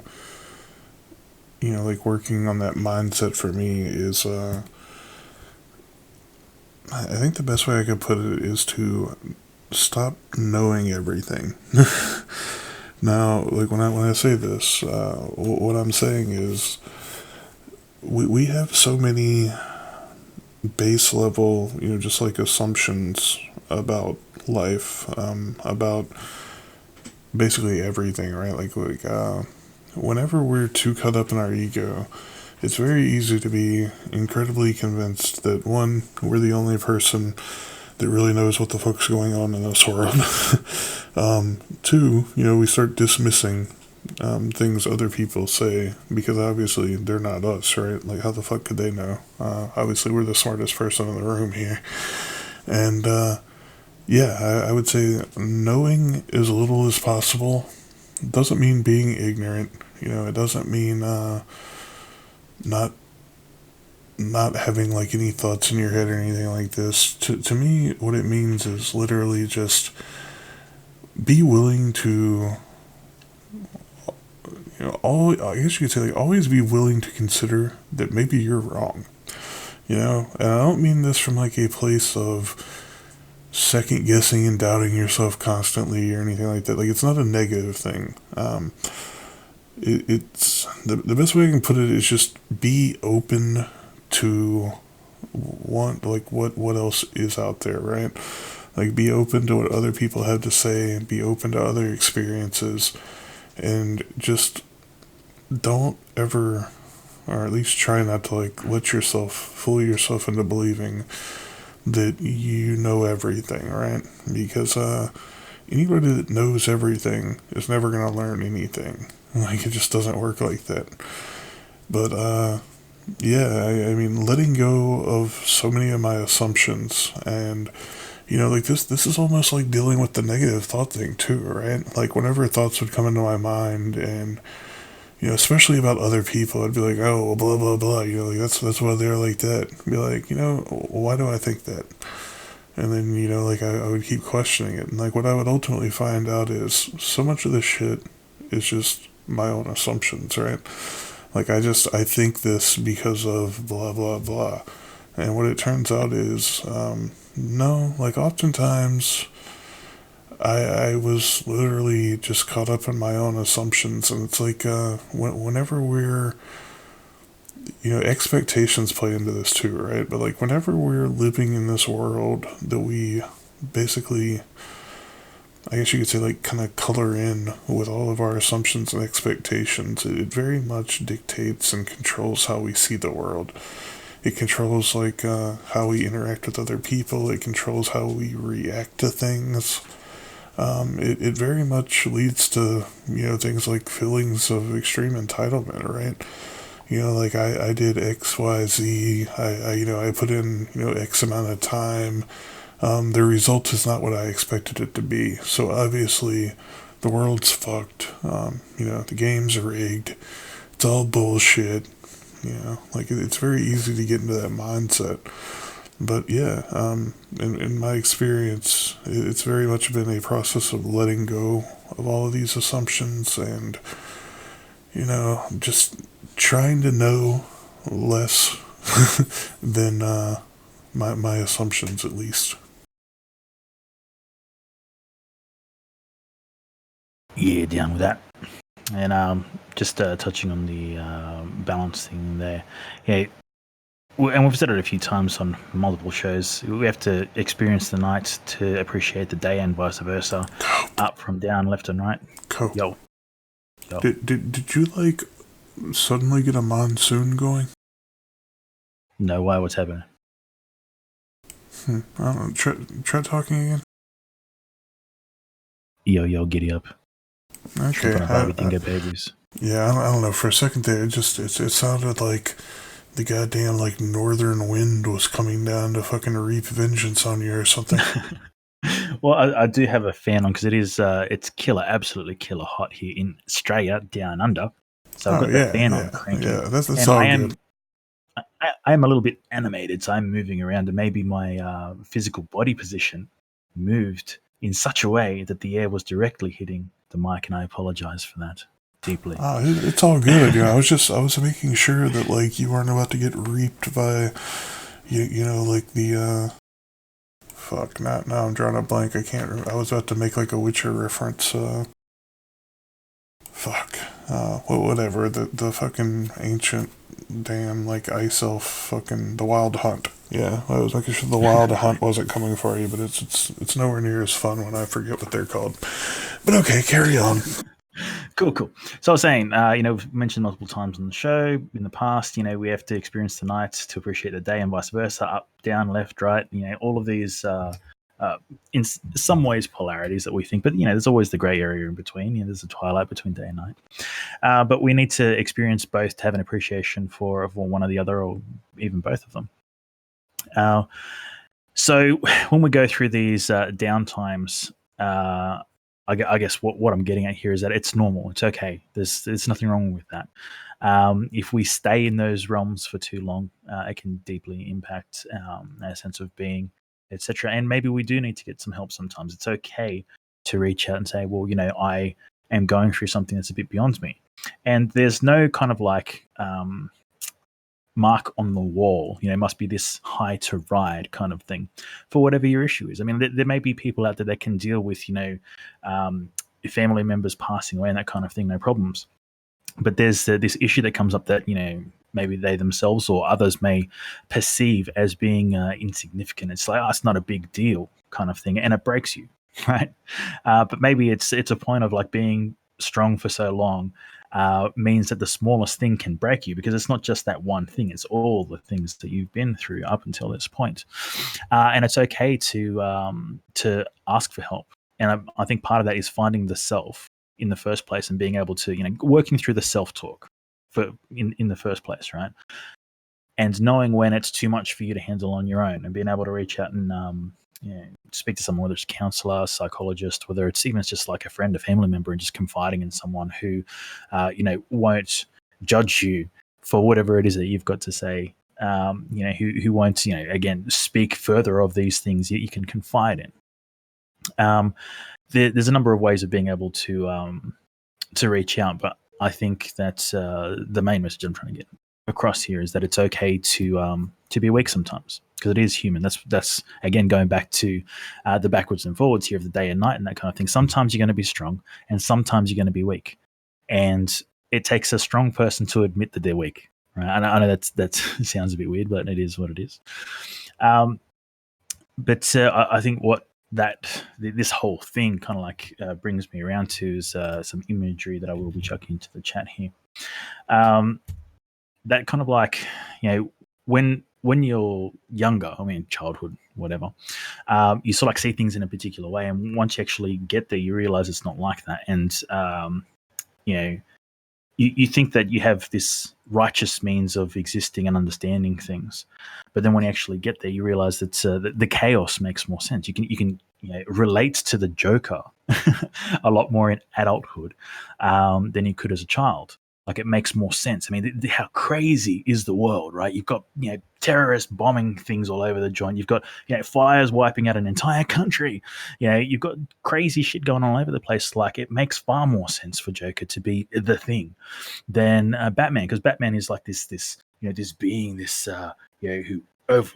Speaker 1: like working on that mindset for me is I think the best way I could put it is to stop knowing everything. Now, like when I say this, what I'm saying is we have so many base level, just like assumptions about life, about basically everything, right? Like whenever we're too caught up in our ego, it's very easy to be incredibly convinced that, one, we're the only person that really knows what the fuck's going on in this world. Two, we start dismissing things other people say, because obviously they're not us, right? Like, how the fuck could they know? Obviously, we're the smartest person in the room here. And I would say knowing as little as possible doesn't mean being ignorant. It doesn't mean not not having like any thoughts in your head or anything like this. To me, what it means is literally just be willing to, all I guess you could say, like, always be willing to consider that maybe you're wrong. And I don't mean this from like a place of second guessing and doubting yourself constantly or anything like that. Like, it's not a negative thing. It's the best way I can put it is just be open to what else is out there, right? Like, be open to what other people have to say, and be open to other experiences, and just don't ever, or at least try not to, like, let yourself fool yourself into believing that you know everything, right? Because anybody that knows everything is never going to learn anything. Like, it just doesn't work like that. But yeah, I mean, letting go of so many of my assumptions, and like, this is almost like dealing with the negative thought thing too, right? Like, whenever thoughts would come into my mind, and especially about other people, I'd be like, oh, well, blah blah blah. Like, that's why they're like that. Be like, why do I think that? And then like, I would keep questioning it, and like, what I would ultimately find out is so much of this shit is just my own assumptions, right? Like, I think this because of blah blah blah, and what it turns out is, no. Like, oftentimes I was literally just caught up in my own assumptions, and it's like, whenever we're, expectations play into this too, right? But like, whenever we're living in this world that we basically, I guess you could say, like, kind of color in with all of our assumptions and expectations, it very much dictates and controls how we see the world. It controls, like, how we interact with other people. It controls how we react to things. It very much leads to, things like feelings of extreme entitlement, right? Like, I did X, Y, Z. I put in, X amount of time. The result is not what I expected it to be. So obviously, the world's fucked. The game's rigged. It's all bullshit. Like, it's very easy to get into that mindset. But yeah, in my experience, it's very much been a process of letting go of all of these assumptions, and just trying to know less than my assumptions, at least.
Speaker 2: Yeah, down with that. And just touching on the balance thing there. Yeah, and we've said it a few times on multiple shows. We have to experience the night to appreciate the day, and vice versa. Up from down, left and right.
Speaker 1: Cope.
Speaker 2: Yo.
Speaker 1: Did you, like, suddenly get a monsoon going?
Speaker 2: No way, what's happening?
Speaker 1: I don't know. Try talking again.
Speaker 2: Yo, giddy up.
Speaker 1: Okay.
Speaker 2: Everything get babies.
Speaker 1: Yeah, I don't know. For a second there, it sounded like the goddamn, like, northern wind was coming down to fucking reap vengeance on you or something.
Speaker 2: Well, I do have a fan on because it's killer, absolutely killer hot here in Australia, down under. So I've got the fan on cranking.
Speaker 1: Yeah, that's
Speaker 2: and
Speaker 1: all good.
Speaker 2: I am a little bit animated, so I'm moving around, and maybe my physical body position moved in such a way that the air was directly hitting the mic, and I apologize for that deeply.
Speaker 1: It's all good. I was making sure that, like, you weren't about to get reaped by, like the fuck. Now I'm drawing a blank. I can't remember. I was about to make like a Witcher reference. Fuck. Whatever. The fucking ancient damn, like, ice elf, fucking the Wild Hunt. Yeah, I was making sure the Wild Hunt wasn't coming for you, but it's nowhere near as fun when I forget what they're called. But okay, carry on.
Speaker 2: Cool. So I was saying, we've mentioned multiple times on the show in the past, we have to experience the night to appreciate the day, and vice versa, up, down, left, right, all of these, in some ways, polarities that we think, but, there's always the gray area in between. There's a twilight between day and night. But we need to experience both to have an appreciation for one or the other, or even both of them. So when we go through these downtimes, I guess what I'm getting at here is that it's normal. It's okay. There's nothing wrong with that. If we stay in those realms for too long, it can deeply impact our sense of being, etc. And maybe we do need to get some help sometimes. It's okay to reach out and say, well, I am going through something that's a bit beyond me. And there's no kind of like mark on the wall, it must be this high to ride kind of thing for whatever your issue is. I mean, there may be people out there that can deal with, family members passing away and that kind of thing, no problems. But there's this issue that comes up that, maybe they themselves or others may perceive as being insignificant. It's like, oh, it's not a big deal kind of thing. And it breaks you, right? But maybe it's a point of like being strong for so long means that the smallest thing can break you, because it's not just that one thing, it's all the things that you've been through up until this point. And it's okay to ask for help. And I think part of that is finding the self in the first place and being able to, working through the self-talk in the first place, right? And knowing when it's too much for you to handle on your own, and being able to reach out and speak to someone, whether it's a counselor, psychologist, whether it's even just like a friend, a family member, and just confiding in someone who, won't judge you for whatever it is that you've got to say, who won't, again, speak further of these things that you can confide in. There's a number of ways of being able to reach out, but I think that the main message I'm trying to get across here is that it's okay to be weak sometimes, because it is human. That's again going back to the backwards and forwards here of the day and night and that kind of thing. Sometimes you're going to be strong, and sometimes you're going to be weak, and it takes a strong person to admit that they're weak. Right? I know that sounds a bit weird, but it is what it is. But I think what this whole thing kind of like brings me around to is some imagery that I will be chucking into the chat here. That kind of like, when you're younger, I mean, childhood, whatever, you sort of like see things in a particular way. And once you actually get there, you realize it's not like that. And, you think that you have this righteous means of existing and understanding things. But then when you actually get there, you realize that the chaos makes more sense. You can relate to the Joker a lot more in adulthood than you could as a child. Like, it makes more sense. I mean, how crazy is the world, right? You've got, terrorists bombing things all over the joint. You've got, fires wiping out an entire country. You've got crazy shit going on all over the place. Like, it makes far more sense for Joker to be the thing than Batman, because Batman is like this being, this, who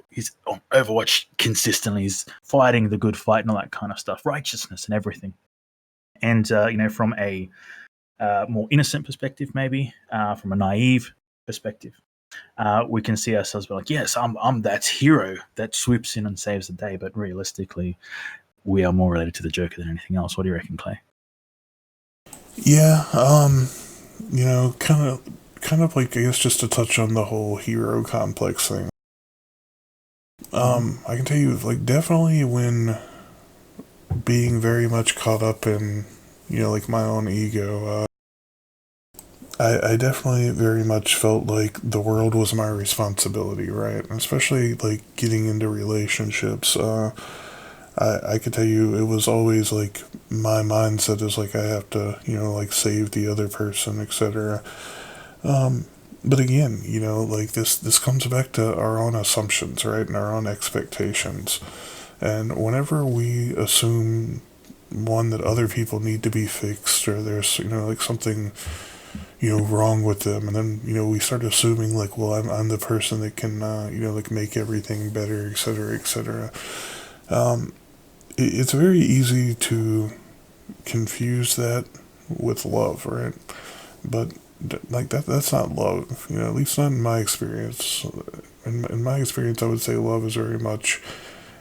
Speaker 2: he's on Overwatch consistently. He's fighting the good fight and all that kind of stuff, righteousness and everything. And, from a more innocent perspective, maybe from a naive perspective, we can see ourselves be like, yes, I'm that hero that swoops in and saves the day. But realistically, we are more related to the Joker than anything else. What do you reckon, Clay?
Speaker 1: Yeah, kind of like, I guess, just to touch on the whole hero complex thing. I can tell you, like, definitely when being very much caught up in, like my own ego, I definitely very much felt like the world was my responsibility, right? Especially like getting into relationships. I could tell you it was always like my mindset is like I have to, like save the other person, etc. But again, like this comes back to our own assumptions, right? And our own expectations. And whenever we assume, one, that other people need to be fixed, or there's, like something, wrong with them, and then, we start assuming like, well, I'm the person that can, like make everything better, etc., etc. It's very easy to confuse that with love, right? But like that's not love, at least not in my experience. In my experience, I would say love is very much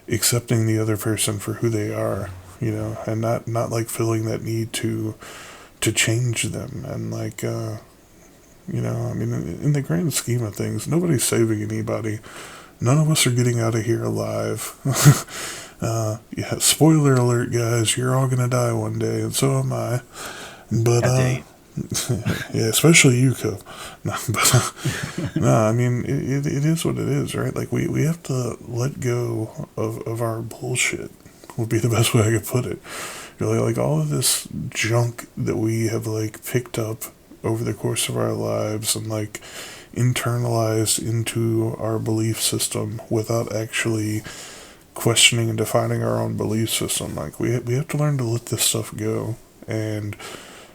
Speaker 1: accepting the other person for who they are, and not like feeling that need to change them. And like, I mean, in the grand scheme of things, nobody's saving anybody. None of us are getting out of here alive. Yeah, spoiler alert, guys, you're all gonna die one day, and so am I. But yeah, especially Yuko. No, but no, I mean, it is what it is, right? Like, we have to let go of our bullshit, would be the best way I could put it. like all of this junk that we have like picked up over the course of our lives and like internalized into our belief system without actually questioning and defining our own belief system. Like we have to learn to let this stuff go and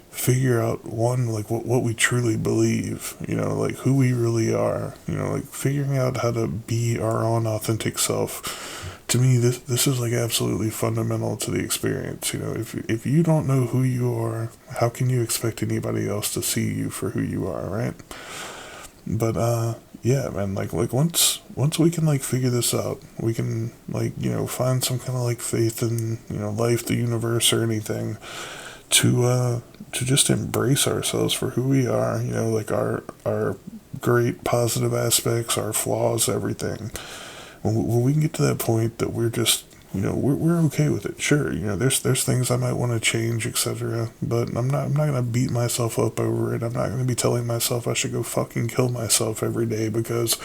Speaker 1: figure out one, like what we truly believe, like who we really are, like figuring out how to be our own authentic self. To me, this is like absolutely fundamental to the experience. If you don't know who you are, how can you expect anybody else to see you for who you are, right? But yeah, man, like once we can like figure this out, we can like find some kind of like faith in life, the universe, or anything to just embrace ourselves for who we are. Like our great positive aspects, our flaws, everything. When we can get to that point that we're just we're okay with it. Sure, there's things I might want to change, etc. But I'm not gonna beat myself up over it. I'm not gonna be telling myself I should go fucking kill myself every day because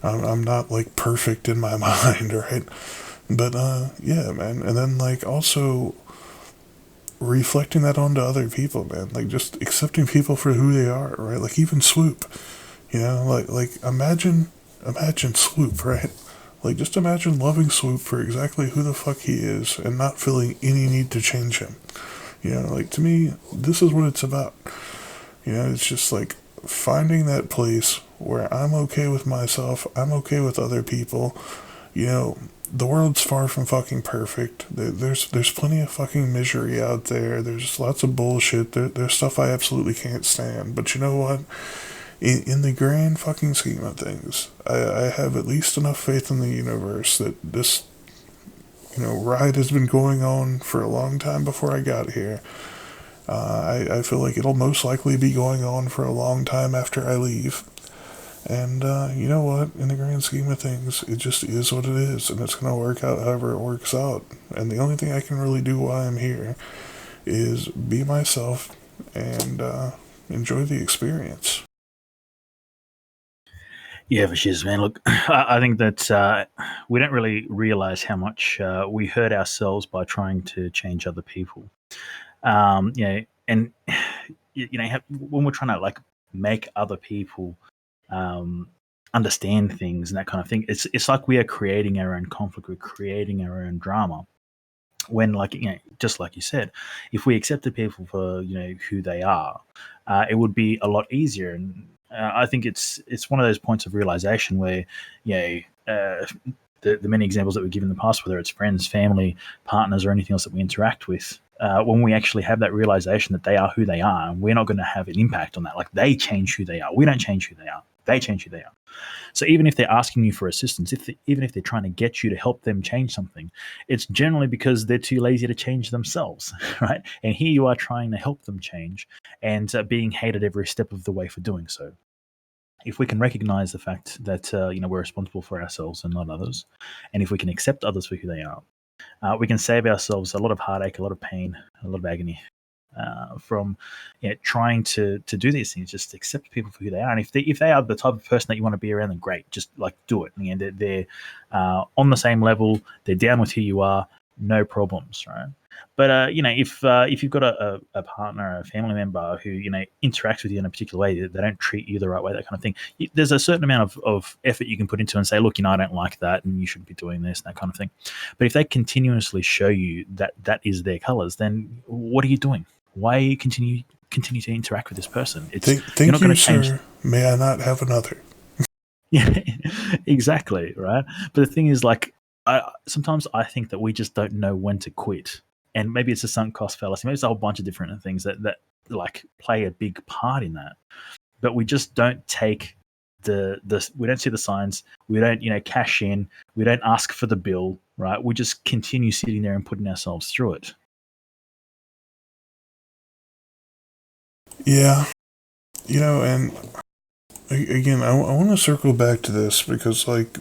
Speaker 1: I'm not like perfect in my mind, right? But yeah, man. And then like also reflecting that onto other people, man. Like just accepting people for who they are, right? Like even Swoop, like imagine Swoop, right? Like just imagine loving Swoop for exactly who the fuck he is and not feeling any need to change him. Like to me, this is what it's about. It's just like finding that place where I'm okay with myself, I'm okay with other people. The world's far from fucking perfect. There's plenty of fucking misery out there. There's lots of bullshit. There's stuff I absolutely can't stand. But you know what? In the grand fucking scheme of things, I have at least enough faith in the universe that this, ride has been going on for a long time before I got here. I feel like it'll most likely be going on for a long time after I leave. And you know what? In the grand scheme of things, it just is what it is, and it's going to work out however it works out. And the only thing I can really do while I'm here is be myself and enjoy the experience.
Speaker 2: Yeah, for sure, man. Look, I think that we don't really realize how much we hurt ourselves by trying to change other people. And when we're trying to like make other people um, understand things and that kind of thing, it's like we are creating our own conflict, we're creating our own drama. When, like, just like you said, if we accepted people for who they are, it would be a lot easier. And I think it's one of those points of realization where you know the many examples that we give in the past, whether it's friends, family, partners, or anything else that we interact with, when we actually have that realization that they are who they are, and we're not going to have an impact on that. Like they change who they are, we don't change who they are. They change who they are. So even if they're asking you for assistance, even if they're trying to get you to help them change something, it's generally because they're too lazy to change themselves, right? And here you are trying to help them change and being hated every step of the way for doing so. If we can recognize the fact that we're responsible for ourselves and not others, and if we can accept others for who they are, we can save ourselves a lot of heartache, a lot of pain, a lot of agony from trying to do these things. Just accept people for who they are, and if they are the type of person that you want to be around, then great. Just like do it. And they're on the same level. They're down with who you are. No problems, right? But if you've got a partner, a family member who interacts with you in a particular way, they don't treat you the right way, that kind of thing. There's a certain amount of effort you can put into it and say, look, I don't like that, and you shouldn't be doing this, and that kind of thing. But if they continuously show you that that is their colors, then what are you doing? Why continue to interact with this person? You're not
Speaker 1: Thank
Speaker 2: going
Speaker 1: you,
Speaker 2: to change.
Speaker 1: sir. May I not have another?
Speaker 2: Yeah, exactly, right. But the thing is, like, sometimes I think that we just don't know when to quit, and maybe it's a sunk cost fallacy. Maybe it's a whole bunch of different things that like play a big part in that. But we just don't take the we don't see the signs. We don't cash in. We don't ask for the bill, right? We just continue sitting there and putting ourselves through it.
Speaker 1: Yeah, and again, I want to circle back to this because, like,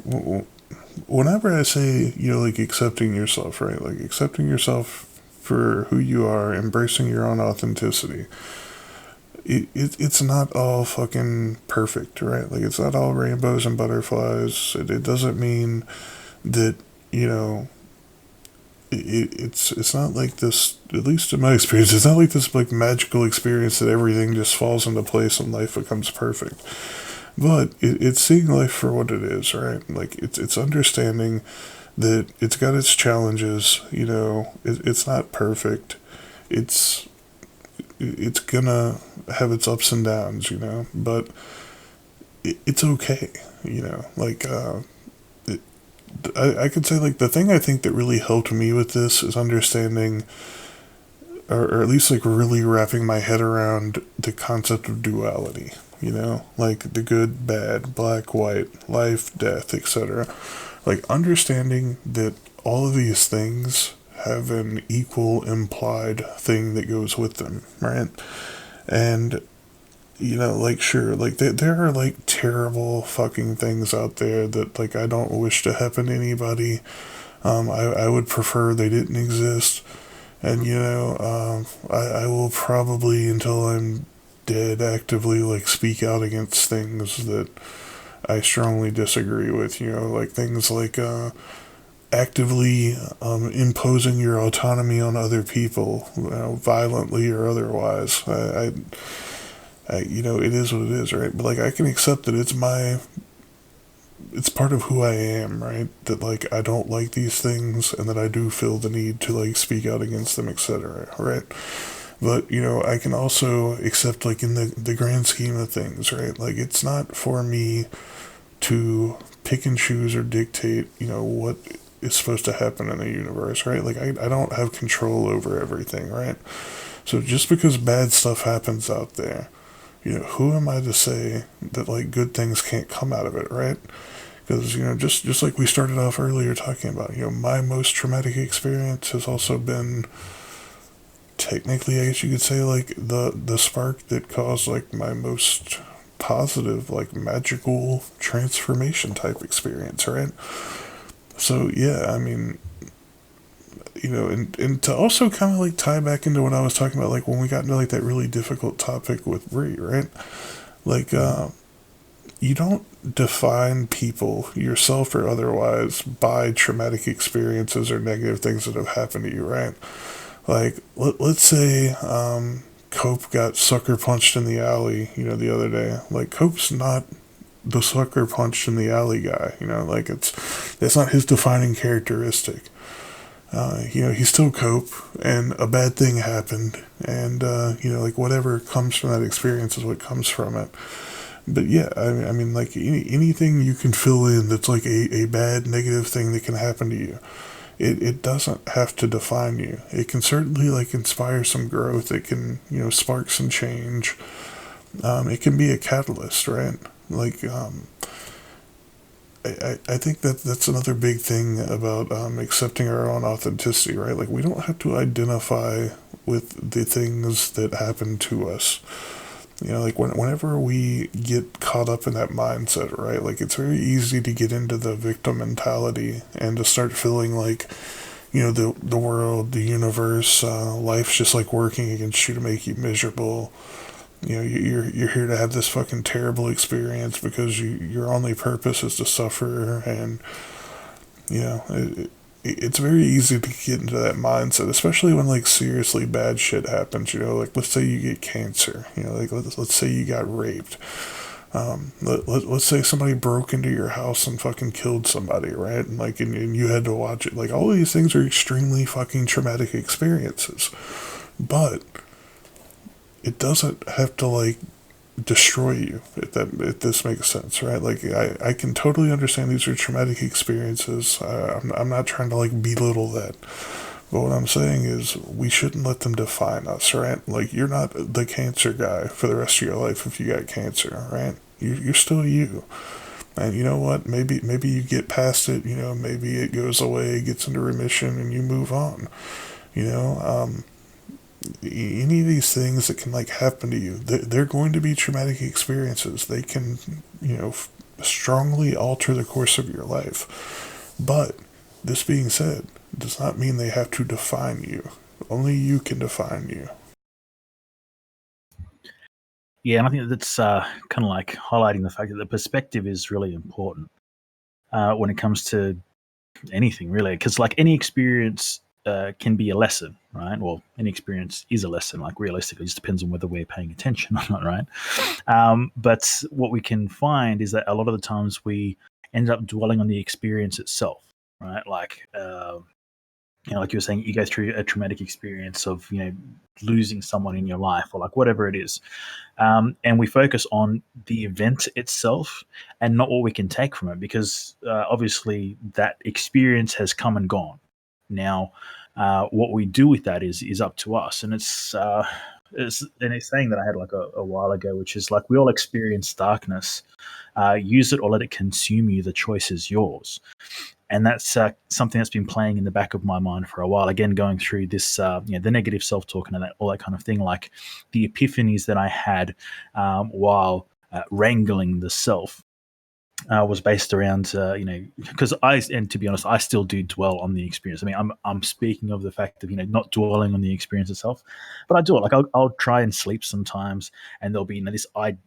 Speaker 1: whenever I say, like accepting yourself, right? Like accepting yourself for who you are, embracing your own authenticity. It's not all fucking perfect, right? Like it's not all rainbows and butterflies. It doesn't mean that, it's not like this. At least in my experience, it's not like this like magical experience that everything just falls into place and life becomes perfect. But it's seeing life for what it is, right? Like it's understanding that it's got its challenges. It's not perfect. It's it's gonna have its ups and downs, but it's okay. Like it, I could say like the thing I think that really helped me with this is understanding, or at least like really wrapping my head around the concept of duality. Like the good, bad, black, white, life, death, etc. Like understanding that all of these things have an equal implied thing that goes with them, right? And like sure, like there are like terrible fucking things out there that like I don't wish to happen to anybody. I would prefer they didn't exist. And I will probably until I'm dead actively like speak out against things that I strongly disagree with. Like things like actively imposing your autonomy on other people, violently or otherwise. It is what it is, right? But like, I can accept that it's part of who I am, right? That like I don't like these things, and that I do feel the need to like speak out against them, etc. Right? But I can also accept like in the grand scheme of things, right? Like it's not for me to pick and choose or dictate, what is supposed to happen in the universe, right? Like I don't have control over everything, right? So just because bad stuff happens out there, who am I to say that like good things can't come out of it, right? Because just like we started off earlier talking about, my most traumatic experience has also been technically, I guess you could say, like the spark that caused like my most positive, like magical transformation type experience, right? So yeah, I mean, and to also kind of like tie back into what I was talking about, like when we got into like that really difficult topic with Brie, right? Like, you don't define people, yourself or otherwise, by traumatic experiences or negative things that have happened to you, right? Like, let's say Cope got sucker punched in the alley, the other day. Like, Cope's not the sucker punched in the alley guy, like that's not his defining characteristic. He's still Cope, and a bad thing happened, and like whatever comes from that experience is what comes from it. But yeah, I mean, like anything you can fill in that's like a bad negative thing that can happen to you. It doesn't have to define you. It can certainly like inspire some growth. It can spark some change. It can be a catalyst, right? Like I think that's another big thing about accepting our own authenticity, right? Like we don't have to identify with the things that happen to us. Like whenever we get caught up in that mindset, right? Like it's very easy to get into the victim mentality and to start feeling like, the world, the universe, life's just like working against you to make you miserable. You're here to have this fucking terrible experience because your only purpose is to suffer, and it's very easy to get into that mindset, especially when like seriously bad shit happens. Like let's say you get cancer. Like let's say you got raped. Let's say somebody broke into your house and fucking killed somebody, right? And you had to watch it. Like all of these things are extremely fucking traumatic experiences, but it doesn't have to like destroy you, if this makes sense, right? Like I can totally understand these are traumatic experiences. I'm not trying to like belittle that, but what I'm saying is we shouldn't let them define us, right? Like you're not the cancer guy for the rest of your life if you got cancer, right? You're still you. And you know what? Maybe you get past it. Maybe it goes away, gets into remission, and you move on. You know, any of these things that can like happen to you, they're going to be traumatic experiences. They can, strongly alter the course of your life. But this being said, does not mean they have to define you. Only you can define you.
Speaker 2: Yeah, and I think that's kind of like highlighting the fact that the perspective is really important when it comes to anything, really. Because, like any experience can be a lesson, right? Well, any experience is a lesson. Like realistically, it just depends on whether we're paying attention or not, right? But what we can find is that a lot of the times we end up dwelling on the experience itself, right? Like like you were saying, you go through a traumatic experience of losing someone in your life or like whatever it is, and we focus on the event itself and not what we can take from it, because obviously that experience has come and gone. Now, what we do with that is up to us, and it's saying that I had like a while ago, which is like we all experience darkness. Use it or let it consume you. The choice is yours, and that's something that's been playing in the back of my mind for a while. Again, going through this, the negative self-talk and all that kind of thing, like the epiphanies that I had while wrangling the self. Was based around because and to be honest, I still do dwell on the experience. I mean, I'm speaking of the fact of not dwelling on the experience itself, but I do it. Like I'll try and sleep sometimes, and there'll be this an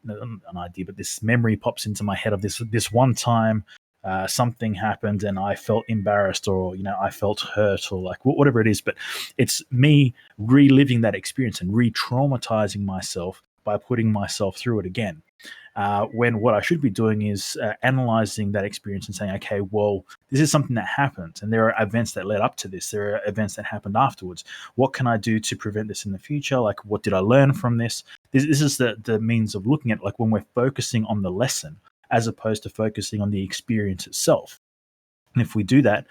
Speaker 2: idea, but this memory pops into my head of this one time. Something happened and I felt embarrassed, or I felt hurt, or like whatever it is. But it's me reliving that experience and re-traumatizing myself by putting myself through it again. When what I should be doing is analyzing that experience and saying, okay, well, this is something that happened, and there are events that led up to this. There are events that happened afterwards. What can I do to prevent this in the future? Like, what did I learn from this? This is the means of looking at it, like when we're focusing on the lesson as opposed to focusing on the experience itself. And if we do that,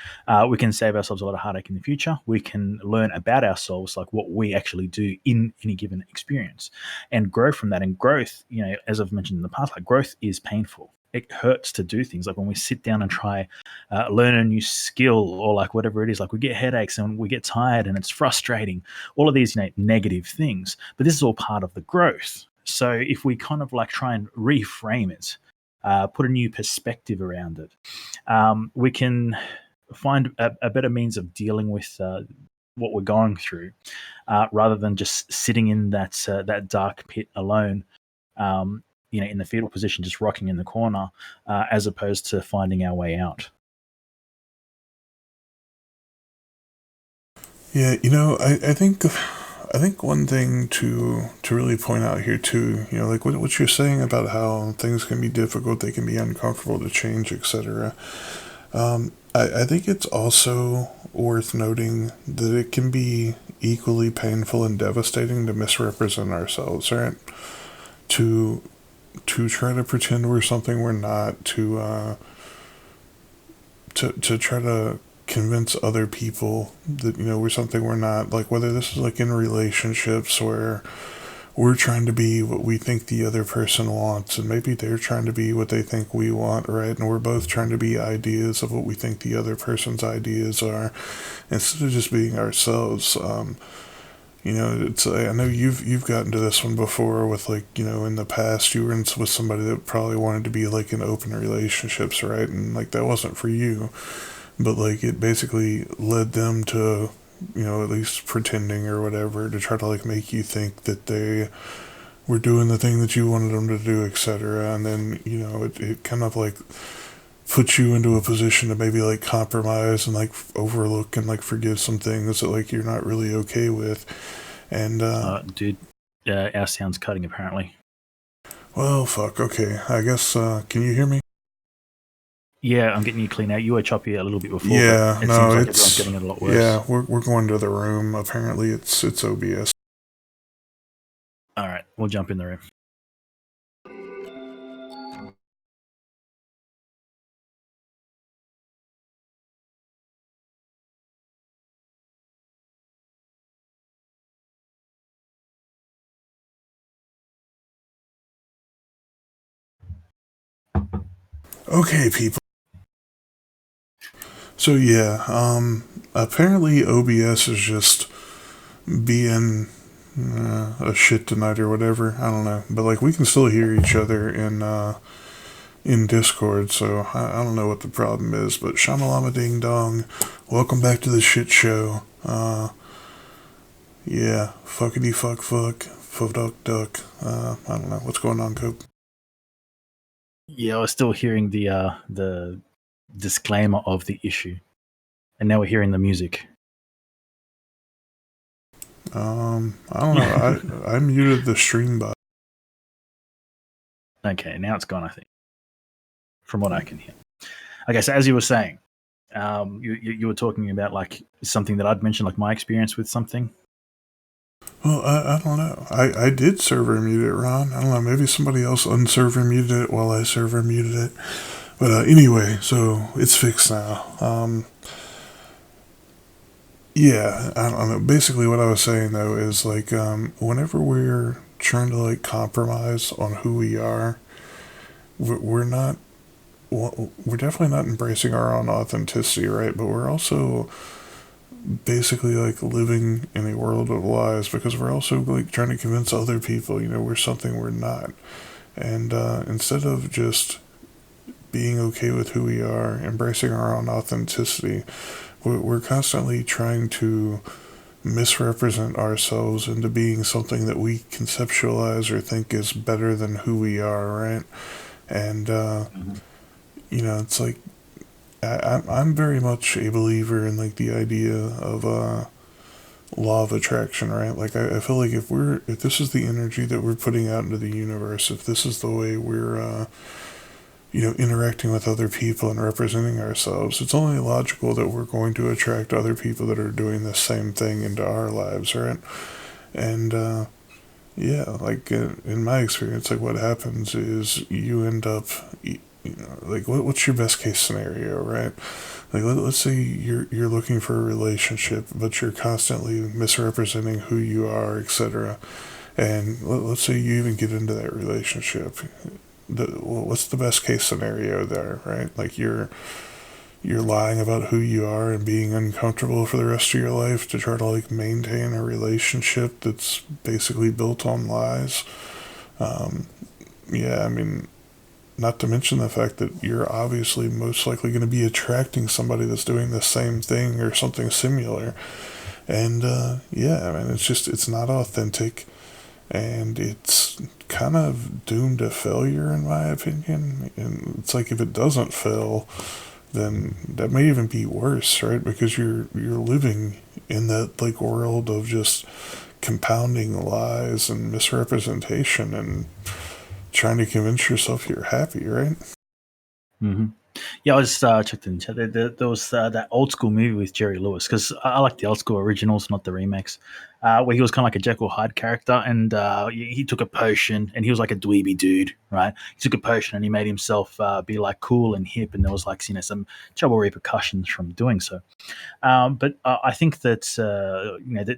Speaker 2: we can save ourselves a lot of heartache in the future. We can learn about ourselves, like what we actually do in any given experience, and grow from that. And growth, as I've mentioned in the past, like growth is painful. It hurts to do things. Like when we sit down and try learn a new skill, or like whatever it is, like we get headaches and we get tired and it's frustrating. All of these negative things, but this is all part of the growth. So if we kind of like try and reframe it, put a new perspective around it, we can find a better means of dealing with what we're going through, rather than just sitting in that dark pit alone, in the fetal position, just rocking in the corner, as opposed to finding our way out.
Speaker 1: Yeah, I think one thing to really point out here too, like what you're saying about how things can be difficult, they can be uncomfortable to change, etc. I think it's also worth noting that it can be equally painful and devastating to misrepresent ourselves, right? To try to pretend we're something we're not, to try to convince other people that we're something we're not, like whether this is like in relationships where we're trying to be what we think the other person wants, and maybe they're trying to be what they think we want, right? And we're both trying to be ideas of what we think the other person's ideas are, instead of just being ourselves. It's I know you've gotten to this one before with, like, in the past you were with somebody that probably wanted to be like in open relationships, right? And like that wasn't for you, but like it basically led them to at least pretending or whatever, to try to like make you think that they were doing the thing that you wanted them to do, etc. And then it kind of like puts you into a position to maybe like compromise and like overlook and like forgive some things that like you're not really okay with. And
Speaker 2: Dude, our sound's cutting apparently.
Speaker 1: well, fuck, okay, I guess can you hear me?
Speaker 2: Yeah, I'm getting you clean out. You were choppy a little bit before,
Speaker 1: Yeah,
Speaker 2: but it
Speaker 1: no,
Speaker 2: seems like everyone's
Speaker 1: it's
Speaker 2: getting it a lot worse.
Speaker 1: yeah, we're going to the room. Apparently it's OBS.
Speaker 2: All right, we'll jump in the room.
Speaker 1: Okay, people. So yeah, apparently OBS is just being a shit tonight or whatever. I don't know, but like we can still hear each other in Discord. So I don't know what the problem is, but shamalama ding dong. Welcome back to the shit show. Yeah, fuckity fuck duck duck. I don't know what's going on, Cope.
Speaker 2: Yeah, I was still hearing the disclaimer of the issue, and now we're hearing the music.
Speaker 1: I don't know. I muted the stream bot.
Speaker 2: Okay, now it's gone, I think, from what I can hear. Okay, so as you were saying, you were talking about like something that I'd mentioned, like my experience with something.
Speaker 1: Well, I don't know. I did server mute it, Ron. I don't know. Maybe somebody else unserver muted it while I server muted it. But anyway, so it's fixed now. Yeah, I don't know. Basically, what I was saying though is like, whenever we're trying to like compromise on who we are, we're not. We're definitely not embracing our own authenticity, right? But we're also basically like living in a world of lies because we're also like trying to convince other people, we're something we're not. And instead of just being okay with who we are, embracing our own authenticity, we're constantly trying to misrepresent ourselves into being something that we conceptualize or think is better than who we are, right? And, it's like, I'm very much a believer in like the idea of law of attraction, right? Like I feel like if this is the energy that we're putting out into the universe, if this is the way we're interacting with other people and representing ourselves, it's only logical that we're going to attract other people that are doing the same thing into our lives, right? And yeah, like in my experience, like what happens is you end up, like what's your best case scenario, right? Like let's say you're looking for a relationship, but you're constantly misrepresenting who you are, etc. And let's say you even get into that relationship. What's the best case scenario there, right? Like you're lying about who you are and being uncomfortable for the rest of your life to try to like maintain a relationship that's basically built on lies. Yeah, I mean, not to mention the fact that you're obviously most likely going to be attracting somebody that's doing the same thing or something similar. And yeah, I mean, it's not authentic, and it's kind of doomed to failure in my opinion. And it's like if it doesn't fail, then that may even be worse, right? Because you're living in that like world of just compounding lies and misrepresentation and trying to convince yourself you're happy, right?
Speaker 2: Mm-hmm. Yeah, I just checked in chat. There was that old school movie with Jerry Lewis because I like the old school originals, not the remakes, where he was kind of like a Jekyll Hyde character, and he took a potion, and he was like a dweeby dude, right? He took a potion and he made himself be like cool and hip, and there was like some trouble repercussions from doing so. But I think that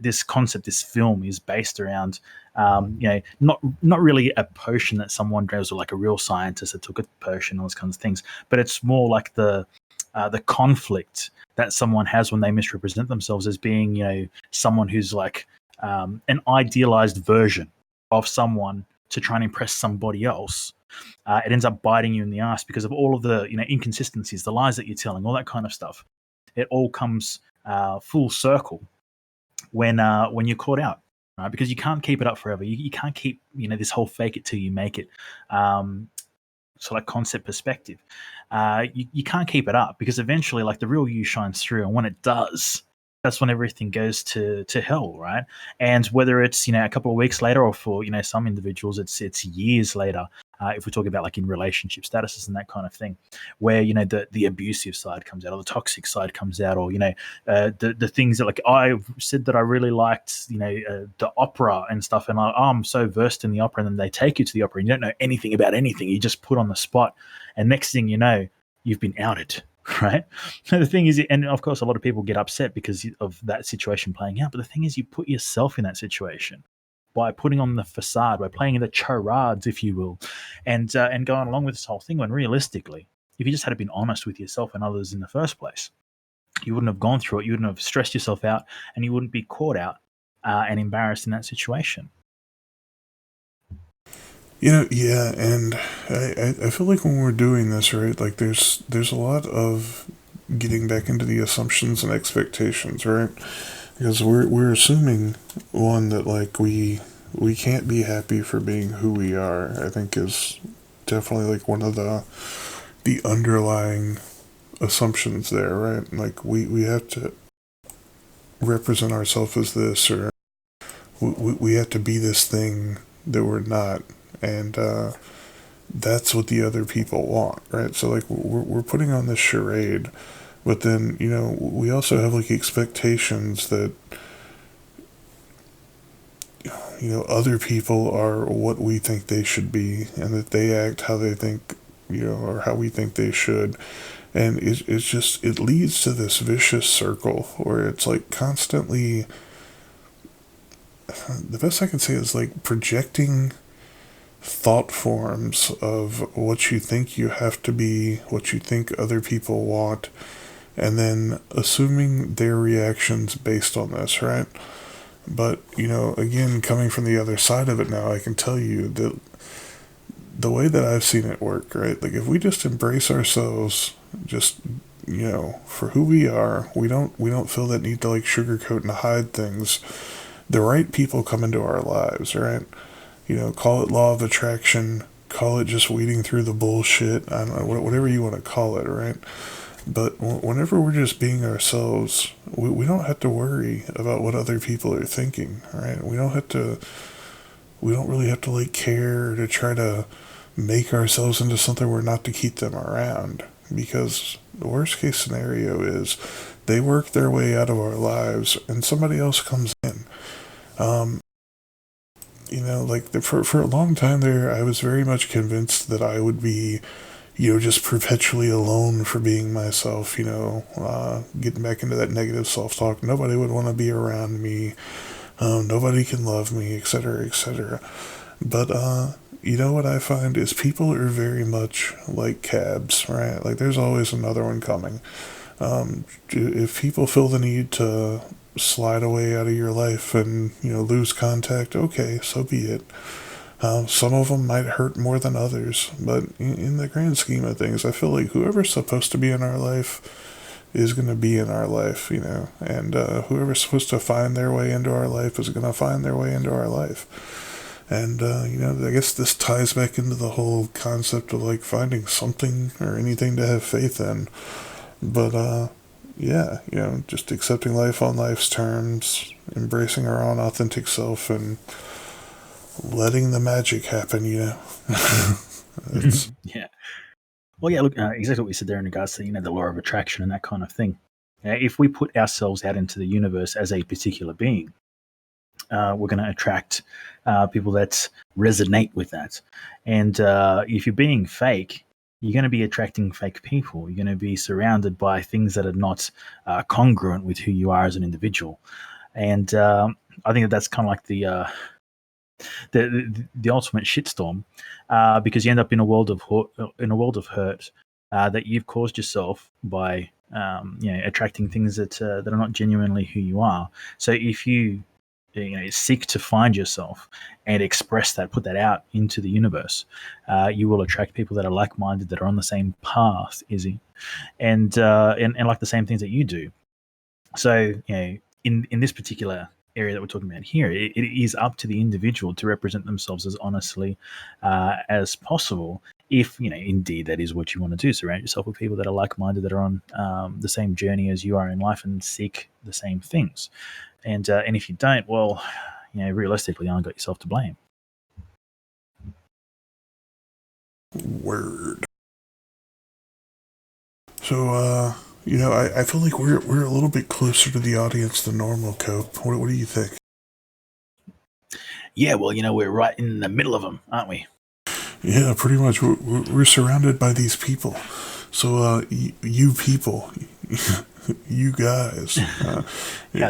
Speaker 2: this concept, this film, is based around not really a potion that someone draws, or like a real scientist that took a potion, all those kinds of things. But it's more like the conflict that someone has when they misrepresent themselves as being someone who's like an idealized version of someone to try and impress somebody else. It ends up biting you in the ass because of all of the inconsistencies, the lies that you're telling, all that kind of stuff. It all comes full circle when you're caught out, right? Because you can't keep it up forever. You can't keep this whole fake it till you make it sort of concept perspective. You can't keep it up because eventually, like the real you shines through, and when it does, that's when everything goes to hell, right? And whether it's a couple of weeks later, or for some individuals, it's years later. If we talk about like in relationship statuses and that kind of thing, where the abusive side comes out, or the toxic side comes out, or the things that, like, I said that I really liked the opera and stuff, and I'm so versed in the opera, and then they take you to the opera and you don't know anything about anything, you just put on the spot, and next thing you know, you've been outed. Right. The thing is, and of course, a lot of people get upset because of that situation playing out. But the thing is, you put yourself in that situation by putting on the facade, by playing the charades, if you will, and going along with this whole thing. When realistically, if you just had been honest with yourself and others in the first place, you wouldn't have gone through it. You wouldn't have stressed yourself out, and you wouldn't be caught out and embarrassed in that situation.
Speaker 1: Yeah, and I feel like when we're doing this, right, like there's a lot of getting back into the assumptions and expectations, right? Because we're assuming one that like we can't be happy for being who we are. I think is definitely like one of the underlying assumptions there, right? Like we have to represent ourselves as this, or we have to be this thing that we're not, and that's what the other people want, right? So like we're putting on this charade, but then we also have like expectations that other people are what we think they should be, and that they act how they think, or how we think they should. And it's just, it leads to this vicious circle where it's like constantly, the best I can say is like projecting thought forms of what you think you have to be, what you think other people want, and then assuming their reactions based on this, right? But, again, coming from the other side of it now, I can tell you that the way that I've seen it work, right? Like if we just embrace ourselves, just for who we are, we don't feel that need to like sugarcoat and hide things. The right people come into our lives, right? Call it law of attraction, call it just weeding through the bullshit. I don't know, whatever you want to call it, right? But whenever we're just being ourselves, we don't have to worry about what other people are thinking, right? We don't really have to like care to try to make ourselves into something we're not to keep them around. Because the worst case scenario is they work their way out of our lives and somebody else comes in. Um, for a long time there, I was very much convinced that I would be, just perpetually alone for being myself, getting back into that negative self talk. Nobody would want to be around me. Nobody can love me, etc., etc. But, what I find is people are very much like cabs, right? Like, there's always another one coming. If people feel the need to slide away out of your life and, lose contact, okay, so be it. Some of them might hurt more than others, but in the grand scheme of things, I feel like whoever's supposed to be in our life is going to be in our life, and whoever's supposed to find their way into our life is going to find their way into our life. And, I guess this ties back into the whole concept of like finding something or anything to have faith in. But, yeah, just accepting life on life's terms, embracing our own authentic self, and letting the magic happen. It's,
Speaker 2: Yeah. Well, yeah, look, exactly what we said there in regards to, the law of attraction and that kind of thing. If we put ourselves out into the universe as a particular being, we're going to attract people that resonate with that. And if you're being fake, you're going to be attracting fake people. You're going to be surrounded by things that are not congruent with who you are as an individual. And I think that's kind of like the ultimate shitstorm, because you end up in a world of hurt that you've caused yourself by attracting things that are not genuinely who you are. So if you seek to find yourself and express that, put that out into the universe, you will attract people that are like-minded, that are on the same path, Izzy, and like the same things that you do. So in this particular area that we're talking about here, it is up to the individual to represent themselves as honestly as possible. If indeed that is what you want to do, surround yourself with people that are like-minded, that are on the same journey as you are in life, and seek the same things. And if you don't, well, realistically, you only got yourself to blame.
Speaker 1: word. So, I feel like we're a little bit closer to the audience than normal, Cope. What do you think?
Speaker 2: Yeah, well, we're right in the middle of them, aren't we?
Speaker 1: Yeah, pretty much. We're surrounded by these people. So, you people, you guys,
Speaker 2: How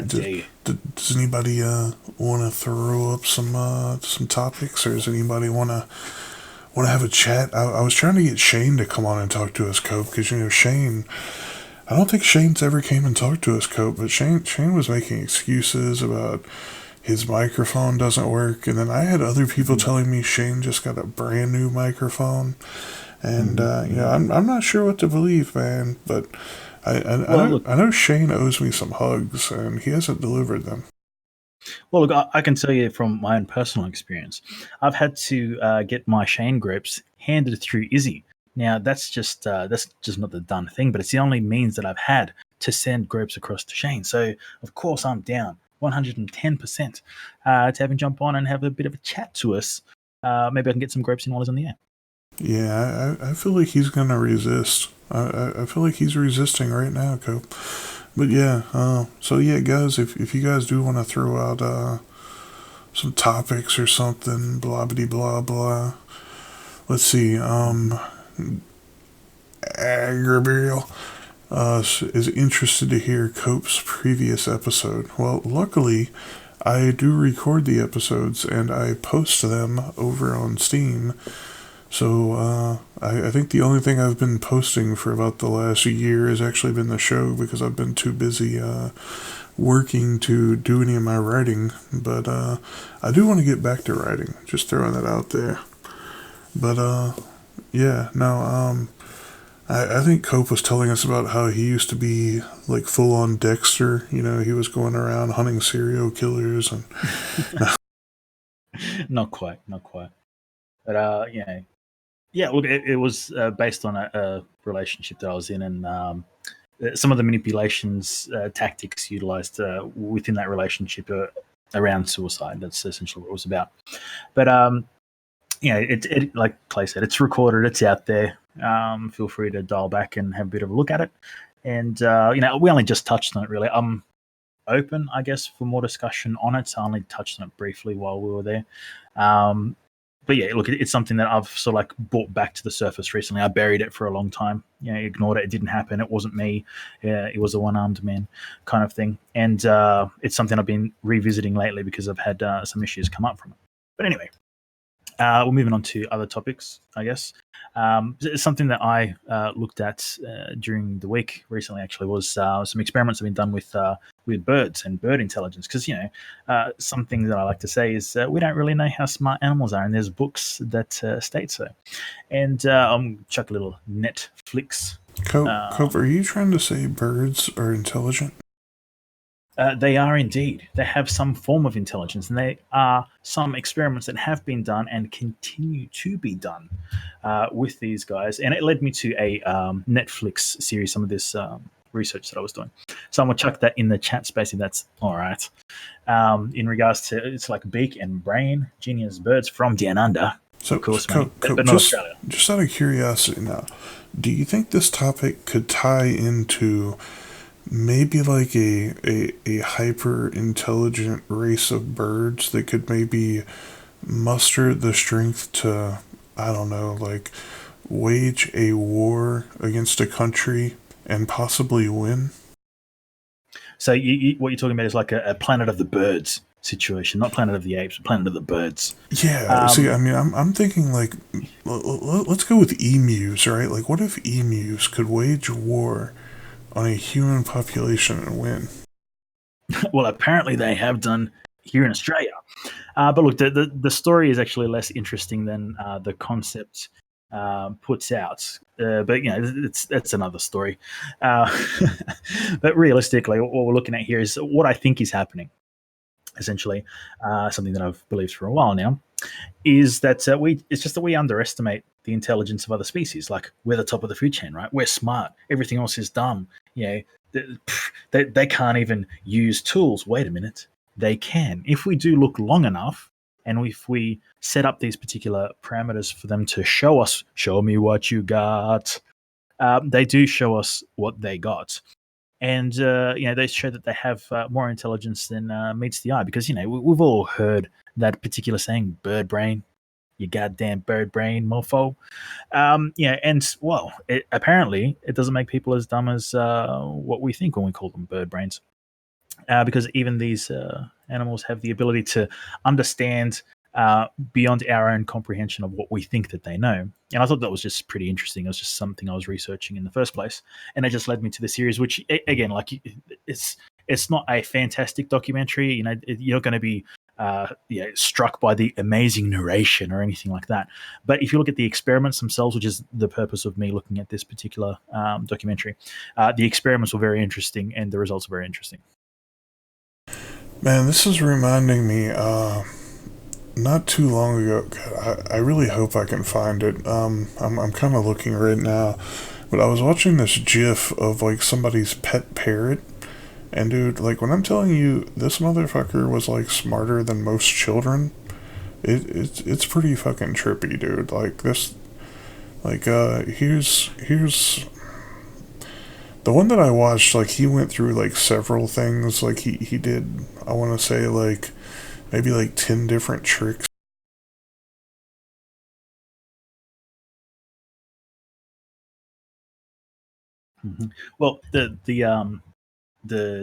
Speaker 2: dare you?
Speaker 1: does anybody want to throw up some topics, or does anybody want to have a chat? I was trying to get Shane to come on and talk to us, Cope, because Shane. I don't think Shane's ever came and talked to us, Cope, but Shane was making excuses about his microphone doesn't work, and then I had other people telling me Shane just got a brand new microphone, and I'm not sure what to believe, man. But I know Shane owes me some hugs, and he hasn't delivered them.
Speaker 2: Well, look, I can tell you from my own personal experience, I've had to get my Shane grapes handed through Izzy. Now that's just not the done thing, but it's the only means that I've had to send grapes across to Shane. So of course I'm down 110% to have him jump on and have a bit of a chat to us. Maybe I can get some grapes and while he's on the air.
Speaker 1: Yeah, I feel like he's gonna resist. I feel like he's resisting right now, Cope. But yeah, so yeah, guys, if you guys do want to throw out some topics or something, blah blah blah blah. Let's see, Gabriel is interested to hear Cope's previous episode. Well, luckily, I do record the episodes and I post them over on Steam. So I think the only thing I've been posting for about the last year has actually been the show because I've been too busy working to do any of my writing. But I do want to get back to writing. Just throwing that out there. But yeah, no. I think Cope was telling us about how he used to be like full on Dexter. You know, he was going around hunting serial killers and.
Speaker 2: Not quite. But yeah. Look, it was based on a relationship that I was in, and some of the manipulations tactics utilized within that relationship around suicide. That's essentially what it was about. But it like Clay said, it's recorded, it's out there. Feel free to dial back and have a bit of a look at it. And we only just touched on it really. I'm open, I guess, for more discussion on it. So I only touched on it briefly while we were there. But yeah, look, it's something that I've sort of like brought back to the surface recently. I buried it for a long time. Ignored it. It didn't happen. It wasn't me. It was a one-armed man kind of thing. And it's something I've been revisiting lately because I've had some issues come up from it. But anyway, we're moving on to other topics, I guess. It's something that I looked at during the week recently, actually, was some experiments have been done with birds and bird intelligence. Because, something that I like to say is we don't really know how smart animals are, and there's books that state so. And chuck a little Netflix.
Speaker 1: Cope, are you trying to say birds are intelligent?
Speaker 2: They are indeed. They have some form of intelligence, and there are some experiments that have been done and continue to be done with these guys. And it led me to a Netflix series, some of this research that I was doing. So I'm going to chuck that in the chat space if that's all right. In regards to, it's like beak and brain, genius birds from Down Under.
Speaker 1: So,
Speaker 2: of course,
Speaker 1: Cope,
Speaker 2: but not Australia.
Speaker 1: Just out of curiosity now, do you think this topic could tie into maybe like a hyper intelligent race of birds that could maybe muster the strength to, I don't know, like wage a war against a country and possibly win?
Speaker 2: So what you're talking about is like a Planet of the Birds situation, not Planet of the Apes, but Planet of the Birds.
Speaker 1: Yeah. See, I mean, I'm thinking like, let's go with emus, right? Like, what if emus could wage war on a human population and win?
Speaker 2: Well, apparently they have done here in Australia. But look, the story is actually less interesting than the concept puts out. But that's another story. But realistically, what we're looking at here is what I think is happening. Essentially, something that I've believed for a while now is that it's just that we underestimate the intelligence of other species. Like, we're the top of the food chain, right? We're smart. Everything else is dumb. They can't even use tools. Wait a minute. They can. If we do look long enough, and if we set up these particular parameters for them to show me what you got, they do show us what they got. And they show that they have more intelligence than meets the eye, because we've all heard that particular saying, bird brain, you goddamn bird brain, mofo. And well, apparently it doesn't make people as dumb as what we think when we call them bird brains, because even these animals have the ability to understand beyond our own comprehension of what we think that they know. And I thought that was just pretty interesting. It was just something I was researching in the first place, and it just led me to the series, which again, like, it's not a fantastic documentary. You're not going to be struck by the amazing narration or anything like that. But if you look at the experiments themselves, which is the purpose of me looking at this particular documentary, the experiments were very interesting and the results are very interesting.
Speaker 1: Man, this is reminding me, not too long ago, God, I really hope I can find it. I'm kind of looking right now, but I was watching this GIF of like somebody's pet parrot, And dude, like when I'm telling you, this motherfucker was like smarter than most children. It's pretty fucking trippy, dude. Like this, like here's the one that I watched. Like he went through like several things. Like he did. I want to say like maybe like 10 different tricks.
Speaker 2: Well, the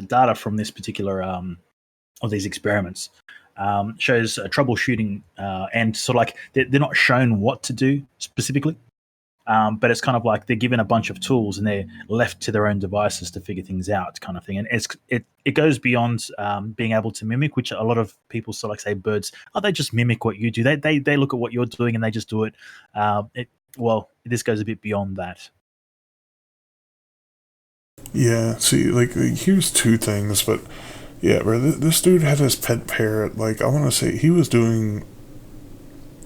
Speaker 2: data from this particular of these experiments shows troubleshooting and sort of like they're not shown what to do specifically, but it's kind of like they're given a bunch of tools and they're left to their own devices to figure things out, kind of thing. And it goes beyond being able to mimic, which a lot of people sort of like say birds, oh, they just mimic what you do. They look at what you're doing and they just do it. Well, this goes a bit beyond that.
Speaker 1: Yeah, see, like here's two things, but yeah, bro, this dude had his pet parrot. Like I want to say he was doing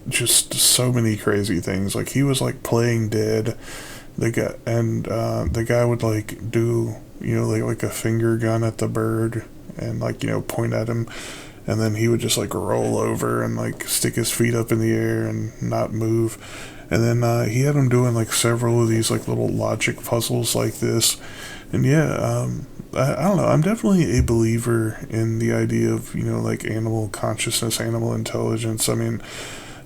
Speaker 1: just so many crazy things. Like he was like playing dead. The guy would like do like a finger gun at the bird and like point at him, and then he would just like roll over and like stick his feet up in the air and not move. And then he had him doing like several of these like little logic puzzles like this. And yeah, I don't know. I'm definitely a believer in the idea of like animal consciousness, animal intelligence. I mean,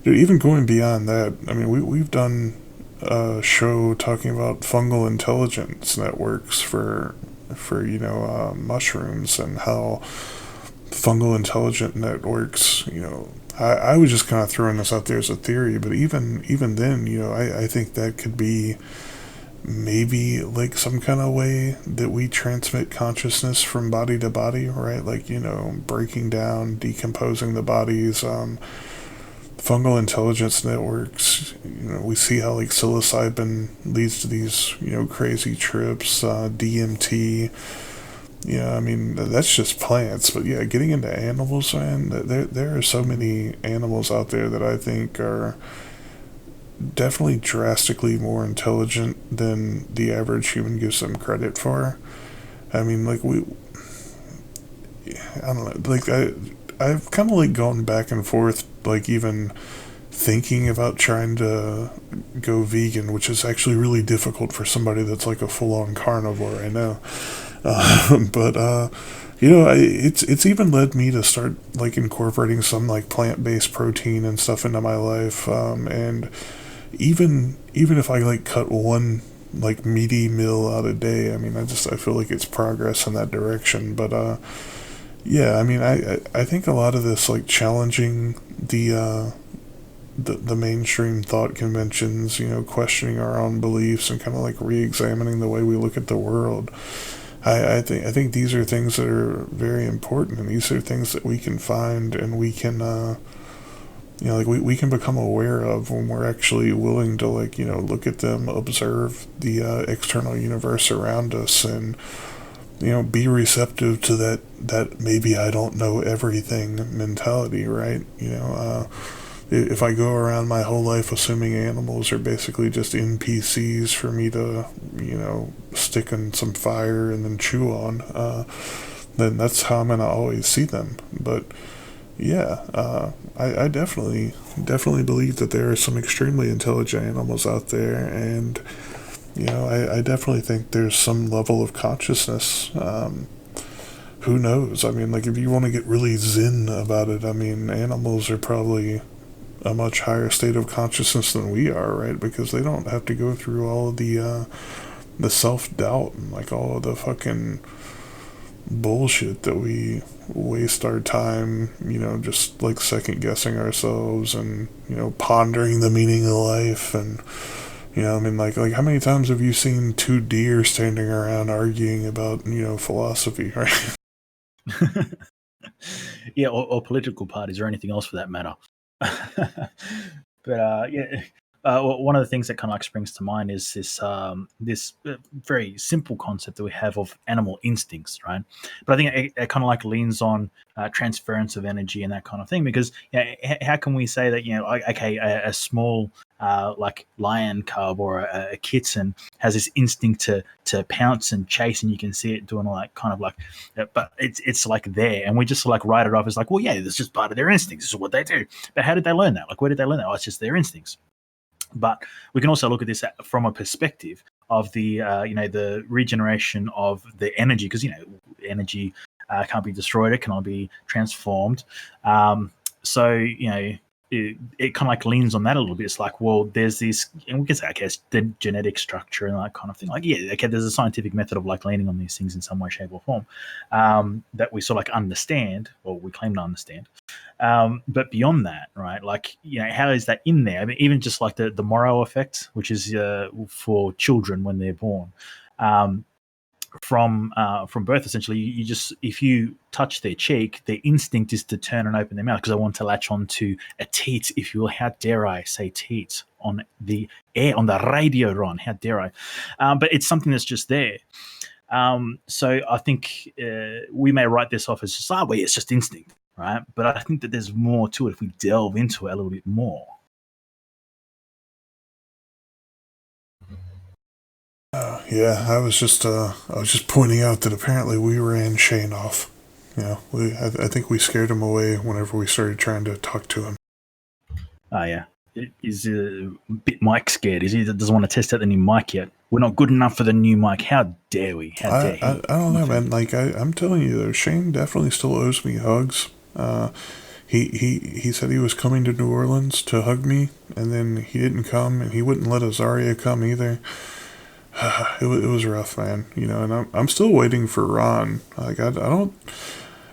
Speaker 1: dude, even going beyond that, I mean, we've done a show talking about fungal intelligence networks for mushrooms and how fungal intelligent networks. I was just kind of throwing this out there as a theory, but even then, I think that could be maybe like some kind of way that we transmit consciousness from body to body, right? Like breaking down, decomposing the bodies. Fungal intelligence networks, we see how like psilocybin leads to these crazy trips, DMT. I mean that's just plants, but yeah, getting into animals, man, there are so many animals out there that I think are definitely drastically more intelligent than the average human gives them credit for. I mean, like I don't know, like I've kind of like gone back and forth, like even thinking about trying to go vegan, which is actually really difficult for somebody that's like a full-on carnivore. I know, but it's even led me to start like incorporating some like plant-based protein and stuff into my life, and even if I like cut one like meaty meal out a day, I mean, I feel like it's progress in that direction. But yeah, I mean, I think a lot of this like challenging the mainstream thought conventions, questioning our own beliefs and kind of like re-examining the way we look at the world. I think these are things that are very important, and these are things that we can find and we can like we can become aware of when we're actually willing to like look at them, observe the external universe around us, and be receptive to that maybe I don't know everything mentality, right? If I go around my whole life assuming animals are basically just NPCs for me to stick in some fire and then chew on, then that's how I'm gonna always see them. But yeah, I definitely believe that there are some extremely intelligent animals out there, and I definitely think there's some level of consciousness. Who knows? I mean, like if you want to get really zen about it, I mean, animals are probably a much higher state of consciousness than we are, right? Because they don't have to go through all of the self doubt and like all of the fucking bullshit that we waste our time, just like second guessing ourselves and, pondering the meaning of life. And, I mean, like how many times have you seen two deer standing around arguing about, philosophy, right?
Speaker 2: Yeah, or political parties or anything else for that matter. But yeah, one of the things that kind of like springs to mind is this very simple concept that we have of animal instincts, right? But I think it kind of like leans on transference of energy and that kind of thing, because how can we say that, okay, a small like lion cub or a kitten has this instinct to pounce and chase, and you can see it doing all that kind of like, but it's like there, and we just like write it off as like, well, yeah, that's just part of their instincts. This is what they do. But how did they learn that? Like, where did they learn that? Oh, it's just their instincts. But we can also look at this from a perspective of the the regeneration of the energy, because energy can't be destroyed; it can only be transformed. So it kind of like leans on that a little bit. It's like, well, there's this, and we can say, okay, it's the genetic structure and that kind of thing. Like, yeah, okay, there's a scientific method of like leaning on these things in some way, shape, or form that we sort of like understand, or we claim to understand. But beyond that, right? Like, how is that in there? I mean, even just like the Morrow effect, which is for children when they're born. From birth, essentially, you just, if you touch their cheek, their instinct is to turn and open their mouth because they want to latch on to a teat, if you will. How dare I say teat on the air, on the radio, Ron? How dare I? But it's something that's just there. So I think we may write this off as just, well, it's just instinct, right? But I think that there's more to it if we delve into it a little bit more.
Speaker 1: Yeah, I was just pointing out that apparently we ran Shane off. I think we scared him away whenever we started trying to talk to him.
Speaker 2: Oh, yeah. He's a bit mic scared. He doesn't want to test out the new mic yet. We're not good enough for the new mic. How dare we? How dare he?
Speaker 1: I don't know, man. Like, I'm telling you, though, Shane definitely still owes me hugs. He said he was coming to New Orleans to hug me, and then he didn't come, and he wouldn't let Azaria come either. It was rough, man. And I'm still waiting for Ron. Like, I don't.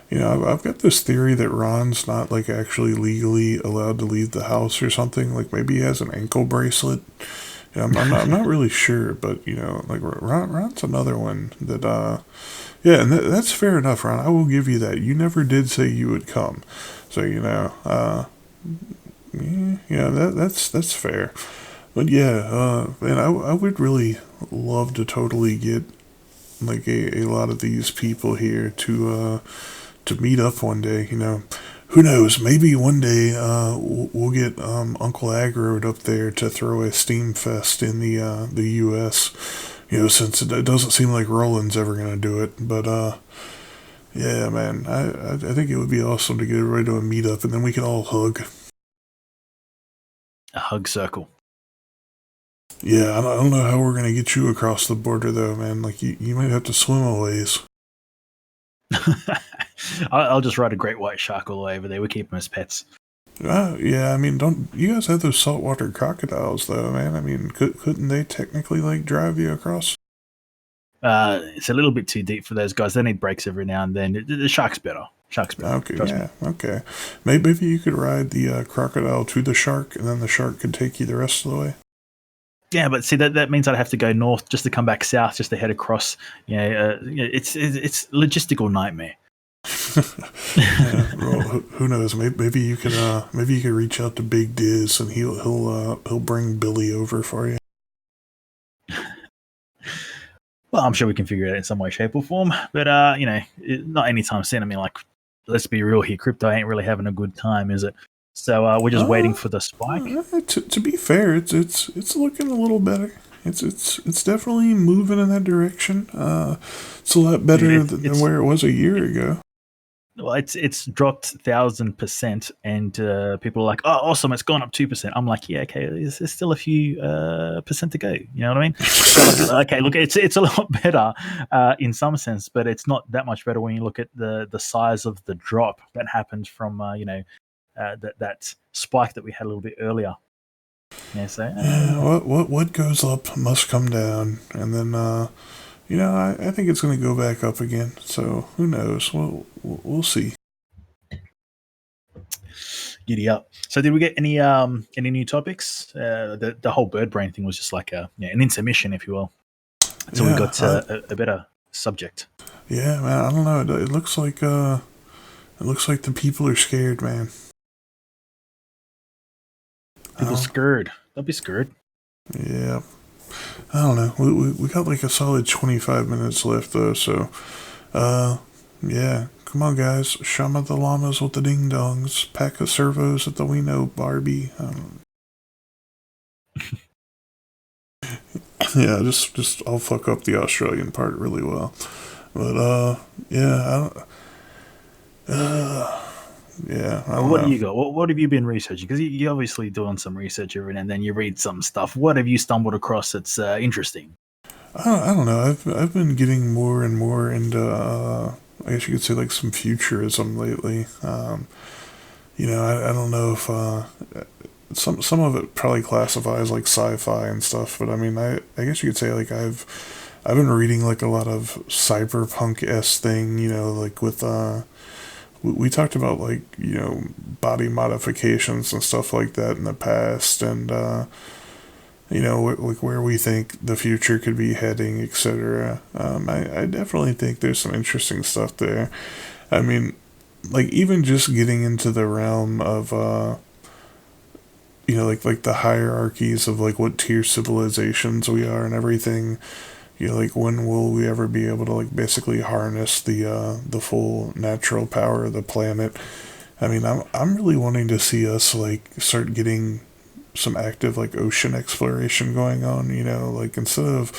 Speaker 1: I've got this theory that Ron's not like actually legally allowed to leave the house or something. Like, maybe he has an ankle bracelet. I'm not really sure, but like Ron's another one that yeah, and that's fair enough, Ron. I will give you that. You never did say you would come, so that's fair. But yeah, man, I would really love to totally get like a lot of these people here to meet up one day. Who knows? Maybe one day we'll get Uncle Aggroed up there to throw a Steam Fest in the U.S. Since it doesn't seem like Roland's ever gonna do it, but yeah, man, I think it would be awesome to get everybody to a meetup, and then we can all hug.
Speaker 2: A hug circle.
Speaker 1: Yeah, I don't know how we're gonna get you across the border though, man. Like you might have to swim a ways.
Speaker 2: I'll just ride a great white shark all the way over there. We keep them as pets.
Speaker 1: Yeah, I mean, don't you guys have those saltwater crocodiles though, man? I mean, couldn't they technically like drive you across?
Speaker 2: It's a little bit too deep for those guys. They need breaks every now and then. The shark's better. Shark's better.
Speaker 1: Okay, yeah, okay. Maybe you could ride the crocodile to the shark, and then the shark could take you the rest of the way.
Speaker 2: Yeah, but see that means I'd have to go north just to come back south, just to head across. It's logistical nightmare.
Speaker 1: Yeah, well, who knows? Maybe you can reach out to Big Diz, and he'll bring Billy over for you.
Speaker 2: Well, I'm sure we can figure it out in some way, shape, or form. But not anytime soon. I mean, like, let's be real here. Crypto ain't really having a good time, is it? So we're just waiting for the spike.
Speaker 1: To be fair, it's looking a little better. It's definitely moving in that direction. It's a lot better than where it was a year ago.
Speaker 2: Well, it's dropped 1,000%, and people are like, "Oh, awesome! It's gone up 2%." I'm like, "Yeah, okay. There's still a few percent to go." You know what I mean? So, okay, look, it's a lot better in some sense, but it's not that much better when you look at the size of the drop that happened from that spike that we had a little bit earlier. Yeah. So
Speaker 1: what goes up must come down, and then I think it's going to go back up again. So who knows? We'll see.
Speaker 2: Giddy up. So did we get any new topics? The whole bird brain thing was just like an intermission, if you will. So we got a better subject.
Speaker 1: Yeah, man. I don't know. It looks like the people are scared, man.
Speaker 2: People scared. They'll be screwed.
Speaker 1: Yeah. I don't know. We got like a solid 25 minutes left though, so uh yeah. Come on guys, Shama the llamas with the ding dongs, pack of servos at the We Know Barbie. Yeah, just I'll fuck up the Australian part really well. But yeah, I
Speaker 2: Well,
Speaker 1: don't
Speaker 2: what do
Speaker 1: know.
Speaker 2: you got? What have you been researching? Because you're obviously doing some research every now and then. You read some stuff. What have you stumbled across that's interesting?
Speaker 1: I don't know. I've been getting more and more into I guess you could say like some futurism lately. I don't know if some of it probably classifies like sci-fi and stuff, but I mean, I guess you could say like I've been reading like a lot of cyberpunk s thing, like with we talked about like body modifications and stuff like that in the past, and like where we think the future could be heading, etc. I definitely think there's some interesting stuff there. I mean, like even just getting into the realm of like the hierarchies of like what tier civilizations we are and everything. Like when will we ever be able to like basically harness the full natural power of the planet? I mean, I'm really wanting to see us like start getting some active like ocean exploration going on. Like instead of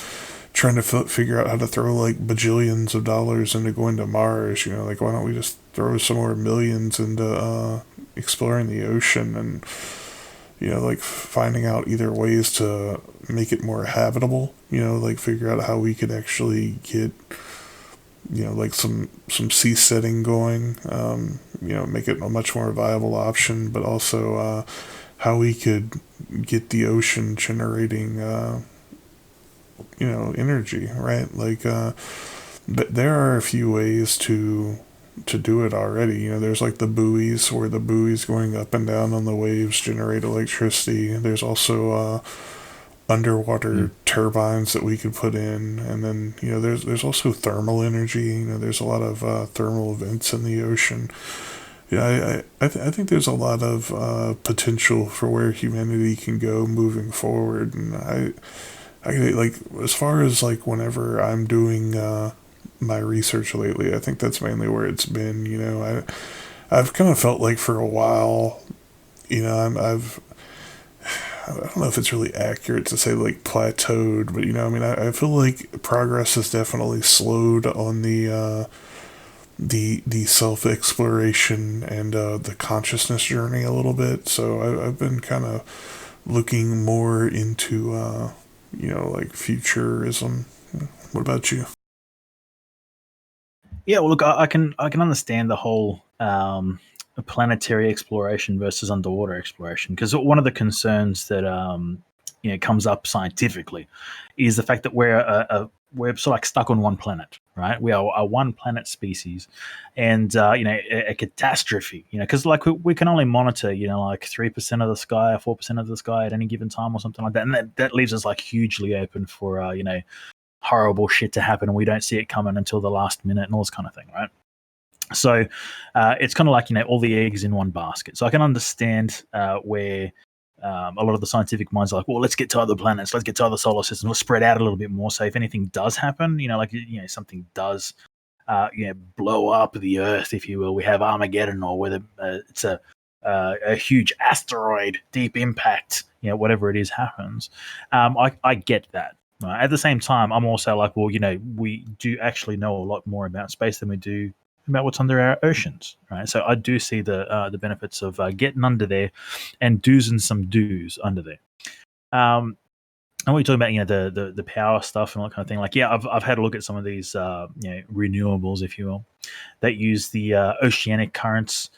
Speaker 1: trying to figure out how to throw like bajillions of dollars into going to Mars, like why don't we just throw some more millions into exploring the ocean and like finding out either ways to make it more habitable, like figure out how we could actually get, like some seasteading going, make it a much more viable option, but also how we could get the ocean generating, energy, right? Like, but there are a few ways to do it already. There's like the buoys where the buoys going up and down on the waves generate electricity. There's also underwater turbines that we could put in, and then there's also thermal energy. There's a lot of thermal vents in the ocean. Yeah, I think there's a lot of potential for where humanity can go moving forward, and I like as far as like whenever I'm doing my research lately, I think that's mainly where it's been. I've kind of felt like for a while, I've I don't know if it's really accurate to say like plateaued, but I mean, I feel like progress has definitely slowed on the self exploration and the consciousness journey a little bit. So I've been kind of looking more into like futurism. What about you?
Speaker 2: Yeah, well, look, I can understand the whole planetary exploration versus underwater exploration because one of the concerns that comes up scientifically is the fact that we're sort of like stuck on one planet, right? We are a one planet species, and a catastrophe, because like we can only monitor like 3% of the sky or 4% of the sky at any given time or something like that, and that leaves us like hugely open for horrible shit to happen, and we don't see it coming until the last minute and all this kind of thing, right? So it's kind of like all the eggs in one basket. So I can understand where a lot of the scientific minds are like, well, let's get to other planets, let's get to other solar systems, let's spread out a little bit more. So if anything does happen, like something does blow up the Earth, if you will, we have Armageddon, or whether it's a huge asteroid, deep impact, whatever it is happens. I get that. At the same time, I'm also like, well, we do actually know a lot more about space than we do about what's under our oceans, right? So I do see the benefits of getting under there, and do's and some do's under there. And we're talking about the power stuff and all that kind of thing. Like, yeah, I've had a look at some of these renewables, if you will, that use the oceanic currents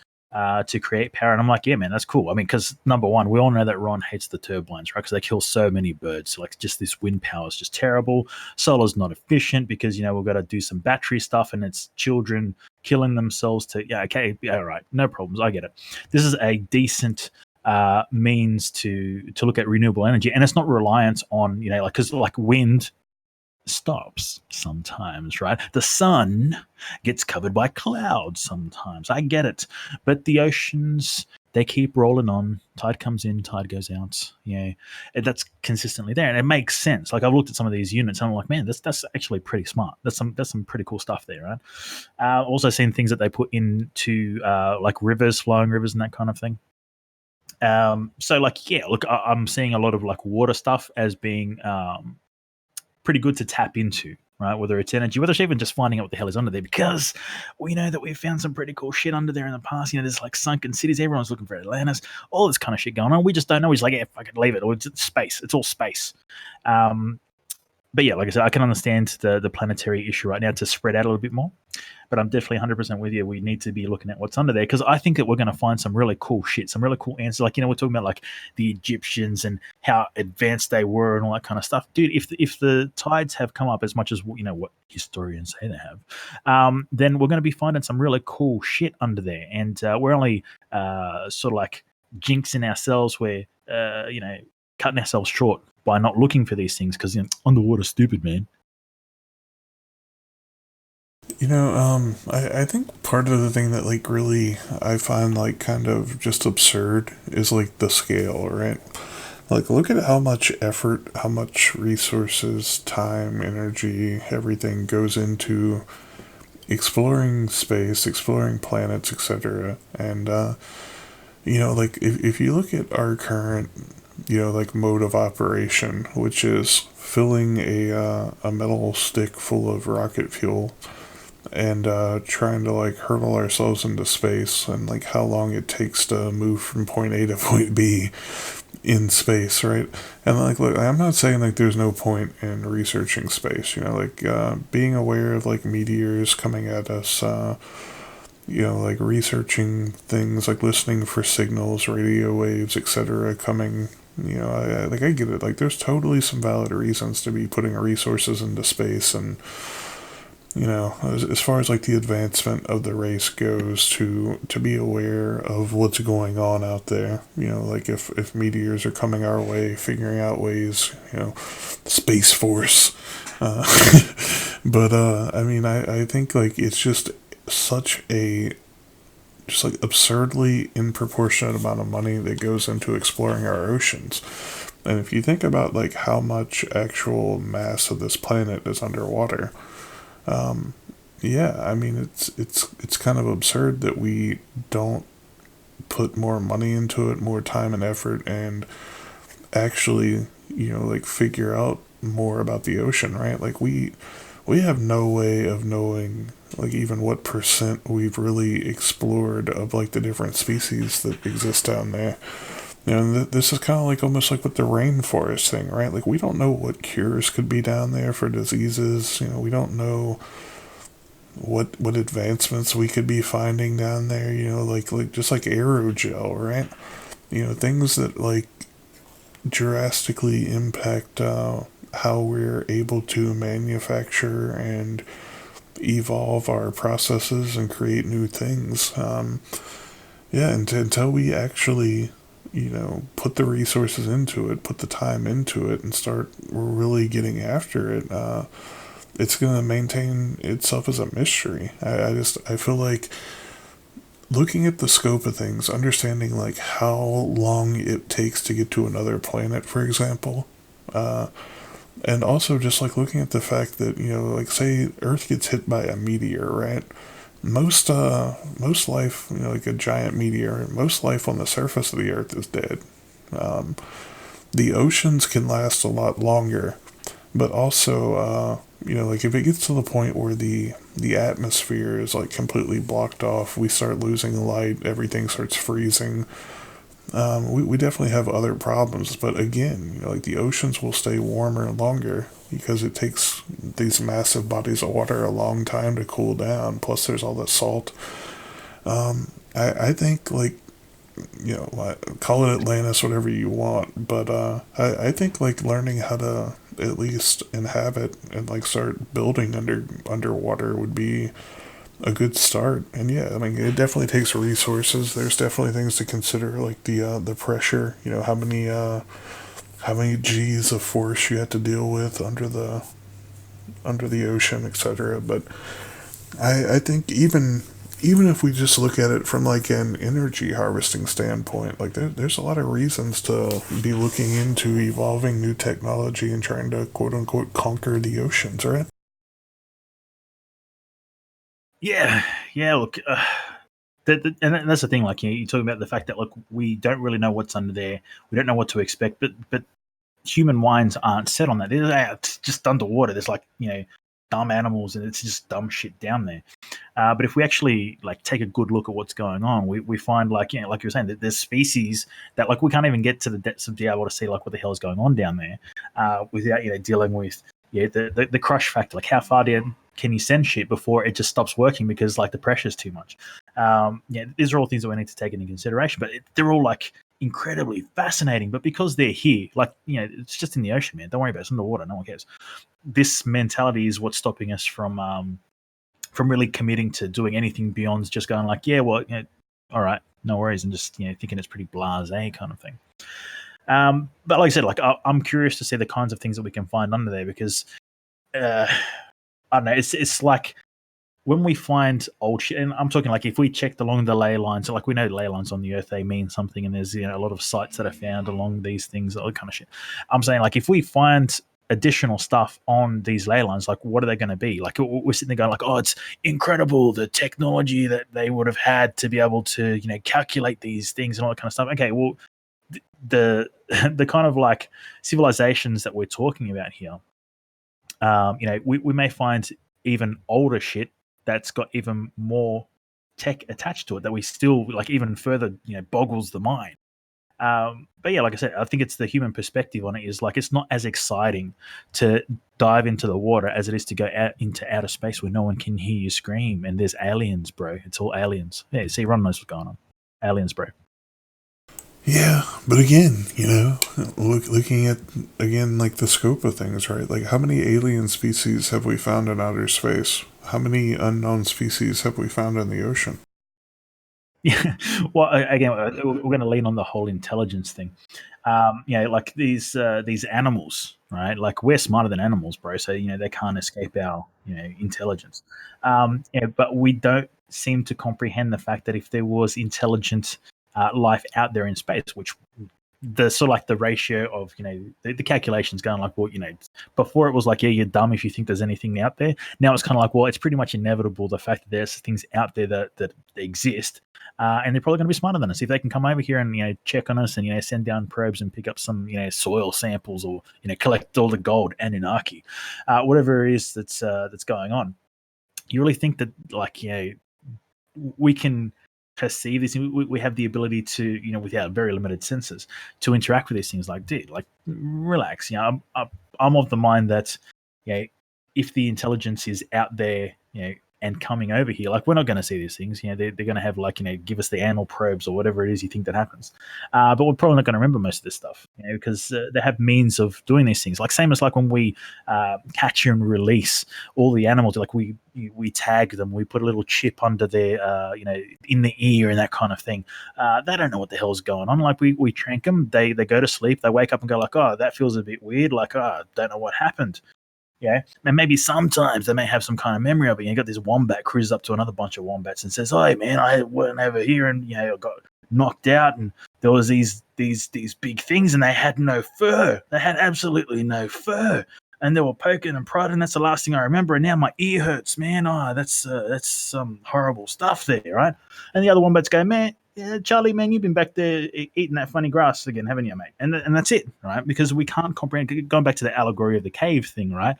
Speaker 2: to create power. And I'm like, yeah, man, that's cool. I mean, because number one, we all know that Ron hates the turbines, right? Because they kill so many birds. So like, just this wind power is just terrible. Solar's not efficient because we've got to do some battery stuff, and it's children killing themselves to. Yeah, okay, all right, no problems. I get it. This is a decent means to look at renewable energy, and it's not reliant on like, because like wind stops sometimes, right? The sun gets covered by clouds sometimes. I get it. But the oceans, they keep rolling on. Tide comes in, tide goes out. And that's consistently there, and it makes sense. Like I've looked at some of these units, and I'm like, man, that's actually pretty smart. That's some pretty cool stuff there, right? Also seen things that they put into like rivers, flowing rivers, and that kind of thing. So like yeah, look, I'm seeing a lot of like water stuff as being pretty good to tap into, right? Whether it's energy, whether it's even just finding out what the hell is under there, because we know that we've found some pretty cool shit under there in the past. There's like sunken cities, everyone's looking for Atlantis, all this kind of shit going on. We just don't know. He's like, yeah, fucking leave it. Or it's space. It's all space. Um, but yeah, like I said, I can understand the planetary issue right now to spread out a little bit more. But I'm definitely 100% with you. We need to be looking at what's under there, because I think that we're going to find some really cool shit, some really cool answers. Like, we're talking about like the Egyptians and how advanced they were and all that kind of stuff. Dude, if the tides have come up as much as what historians say they have, then we're going to be finding some really cool shit under there. And we're only sort of like jinxing ourselves. We're cutting ourselves short by not looking for these things, because underwater stupid, man.
Speaker 1: I think part of the thing that like really I find like kind of just absurd is like the scale, right? Like look at how much effort, how much resources, time, energy, everything goes into exploring space, exploring planets, etc. And like if you look at our current like mode of operation, which is filling a metal stick full of rocket fuel and trying to like hurtle ourselves into space, and like how long it takes to move from point A to point B in space, right? And like, look, I'm not saying like there's no point in researching space, like being aware of like meteors coming at us, like researching things, like listening for signals, radio waves, etc. coming. I get it. Like, there's totally some valid reasons to be putting resources into space, and as far as like the advancement of the race goes, to be aware of what's going on out there. Like if meteors are coming our way, figuring out ways. Space Force. Uh, but I think like it's just such a just like absurdly disproportionate amount of money that goes into exploring our oceans. And if you think about like how much actual mass of this planet is underwater, yeah, I mean it's kind of absurd that we don't put more money into it, more time and effort, and actually like figure out more about the ocean, right? Like we have no way of knowing like even what percent we've really explored of like the different species that exist down there. This is kind of like almost like with the rainforest thing, right? Like we don't know what cures could be down there for diseases. We don't know what advancements we could be finding down there. Like just like aerogel, right? Things that like drastically impact how we're able to manufacture and evolve our processes and create new things. Yeah, and until we actually, put the resources into it, put the time into it, and start really getting after it, it's going to maintain itself as a mystery. I feel like looking at the scope of things, understanding like how long it takes to get to another planet, for example, and also just like looking at the fact that like say Earth gets hit by a meteor, right? Most life, like a giant meteor, most life on the surface of the Earth is dead. The oceans can last a lot longer, but also like if it gets to the point where the atmosphere is like completely blocked off, we start losing light, everything starts freezing. We definitely have other problems, but again, like the oceans will stay warmer longer because it takes these massive bodies of water a long time to cool down. Plus, there's all the salt. I think like call it Atlantis, whatever you want, but I think like learning how to at least inhabit and like start building underwater would be a good start. And yeah, I mean, it definitely takes resources. There's definitely things to consider, like the pressure. How many G's of force you have to deal with under the ocean, etc. But I think even if we just look at it from like an energy harvesting standpoint, like there's a lot of reasons to be looking into evolving new technology and trying to quote unquote conquer the oceans, right?
Speaker 2: Yeah, yeah. Look, and that's the thing. Like, you're talking about the fact that, look, we don't really know what's under there. We don't know what to expect. But human minds aren't set on that. It's just underwater. There's, like, dumb animals, and it's just dumb shit down there. But if we actually, like, take a good look at what's going on, we find, like, like you were saying, that there's species that, like, we can't even get to the depths of be able to see, like, what the hell's going on down there, without dealing with the crush factor. Like, how far down can you send shit before it just stops working because, like, the pressure's too much? These are all things that we need to take into consideration. But they're all, like, incredibly fascinating. But because they're here, like, it's just in the ocean, man. Don't worry about it. It's in the water. No one cares. This mentality is what's stopping us from really committing to doing anything beyond just going, like, yeah, well, all right, no worries, and just thinking it's pretty blasé kind of thing. But like I said, like, I'm curious to see the kinds of things that we can find under there, because I don't know. It's like when we find old shit, and I'm talking, like, if we checked along the ley lines, like, we know ley lines on the Earth, they mean something, and there's a lot of sites that are found along these things, all that kind of shit. I'm saying, like, if we find additional stuff on these ley lines, like, what are they going to be? Like, we're sitting there going, like, oh, it's incredible, the technology that they would have had to be able to calculate these things and all that kind of stuff. Okay, well, the the kind of, like, civilizations that we're talking about here, we may find even older shit that's got even more tech attached to it that we still, like, even further boggles the mind. But yeah, like I said, I think it's the human perspective on it is, like, it's not as exciting to dive into the water as it is to go out into outer space where no one can hear you scream and there's aliens, bro. It's all aliens. Yeah, see, Ron knows what's going on. Aliens, bro.
Speaker 1: Yeah, but again, looking at again like the scope of things, right? Like, how many alien species have we found in outer space? How many unknown species have we found in the ocean?
Speaker 2: Yeah. Well, again, we're going to lean on the whole intelligence thing. Like these animals, right? Like, we're smarter than animals, bro. So they can't escape our intelligence. But we don't seem to comprehend the fact that if there was intelligent life out there in space, which the sort of, like, the ratio of the calculations going, like, well, before it was like, yeah, you're dumb if you think there's anything out there. Now it's kind of like, well, it's pretty much inevitable, the fact that there's things out there that exist, and they're probably going to be smarter than us if they can come over here and check on us and send down probes and pick up some soil samples, or collect all the gold, Anunnaki, whatever it is that's going on. You really think that, like, we can perceive this? We have the ability to, with our very limited senses, to interact with these things. Like, dude, like, relax. I'm of the mind that, if the intelligence is out there, and coming over here, like, we're not going to see these things. They're going to have, like, give us the anal probes or whatever it is you think that happens. But we're probably not going to remember most of this stuff, because they have means of doing these things. Like, same as, like, when we catch and release all the animals, like, we tag them, we put a little chip under their, in the ear and that kind of thing. They don't know what the hell's going on. Like, we trank them, they go to sleep, they wake up and go, like, oh, that feels a bit weird. Like, oh, I don't know what happened. Yeah, and maybe sometimes they may have some kind of memory of it. You got this wombat cruises up to another bunch of wombats and says, "Hey, man, I went over here and I got knocked out, and there was these big things, and they had no fur. They had absolutely no fur, and they were poking and prodding. And that's the last thing I remember. And now my ear hurts, man. Oh, that's some horrible stuff there, right?" And the other wombats go, "Man, yeah, Charlie, man, you've been back there eating that funny grass again, haven't you, mate?" And that's it, right? Because we can't comprehend. Going back to the allegory of the cave thing, right?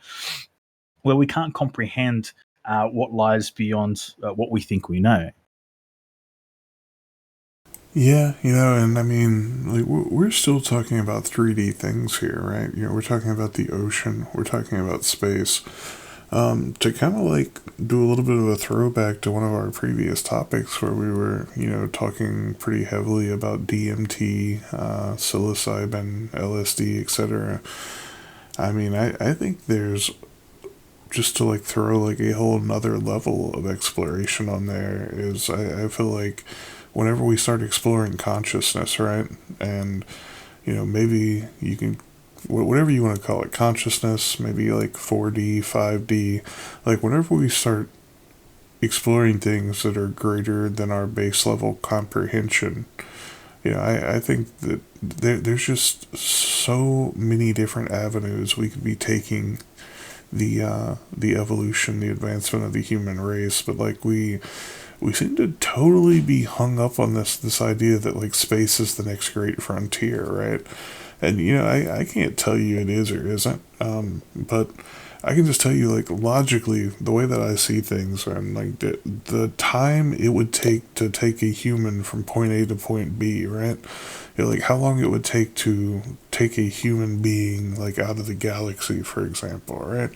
Speaker 2: Where we can't comprehend what lies beyond what we think we know.
Speaker 1: Yeah, and I mean, like, we're still talking about 3D things here, right? We're talking about the ocean, we're talking about space. To kind of like do a little bit of a throwback to one of our previous topics where we were, talking pretty heavily about DMT, psilocybin, LSD, etc. I mean, I think there's, just to like throw like a whole nother level of exploration on there, is I feel like whenever we start exploring consciousness, right? And, maybe you can, whatever you want to call it, consciousness, maybe like 4D, 5D, like whenever we start exploring things that are greater than our base level comprehension. I think that there's just so many different avenues we could be taking the evolution, the advancement of the human race, but like we seem to totally be hung up on this idea that like space is the next great frontier, right? And I can't tell you it is or isn't, but I can just tell you like logically the way that I see things, and like the time it would take to take a human from point A to point B, right? Like how long it would take to take a human being like out of the galaxy, for example, right?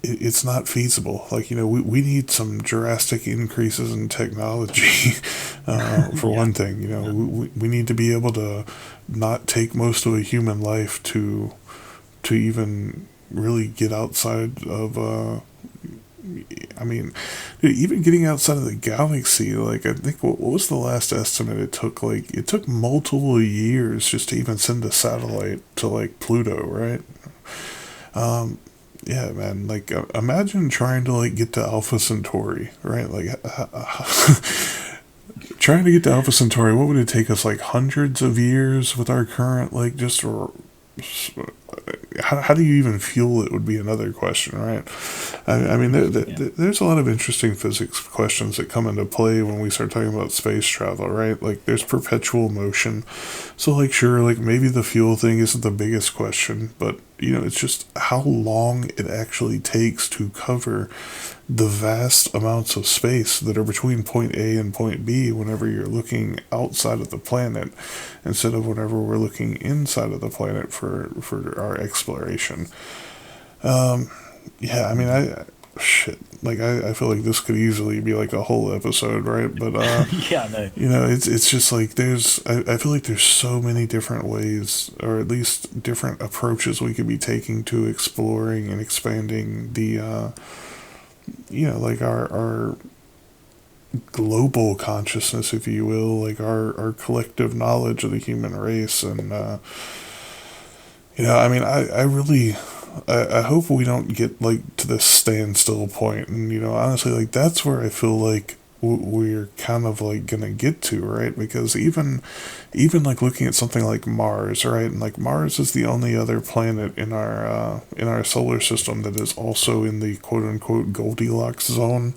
Speaker 1: It's not feasible. Like, we need some drastic increases in technology, for
Speaker 2: Yeah.
Speaker 1: one thing. We need to be able to not take most of a human life to even really get outside of, I mean, dude, even getting outside of the galaxy, like, I think, what was the last estimate it took? Like, it took multiple years just to even send a satellite to, like, Pluto, right? Yeah, man. Like, imagine trying to like get to Alpha Centauri, right? Like, trying to get to Alpha Centauri. What would it take us? Like hundreds of years with our current like just. How do you even fuel it would be another question, right? I mean,
Speaker 2: Yeah.
Speaker 1: there's a lot of interesting physics questions that come into play when we start talking about space travel, right? Like, there's perpetual motion. So, like, sure, like, maybe the fuel thing isn't the biggest question, but, it's just how long it actually takes to cover the vast amounts of space that are between point A and point B whenever you're looking outside of the planet instead of whenever we're looking inside of the planet for our exploration. Yeah, I mean, shit, like, I feel like this could easily be like a whole episode, right? But,
Speaker 2: Yeah, I know.
Speaker 1: it's just like I feel like there's so many different ways, or at least different approaches we could be taking to exploring and expanding like our global consciousness, if you will, like our collective knowledge of the human race. And, I mean, I really, I hope we don't get like to this standstill point. And, honestly, like that's where I feel like we're kind of like gonna get to, right? Because even like looking at something like Mars, right? And like Mars is the only other planet in our solar system that is also in the quote unquote Goldilocks zone.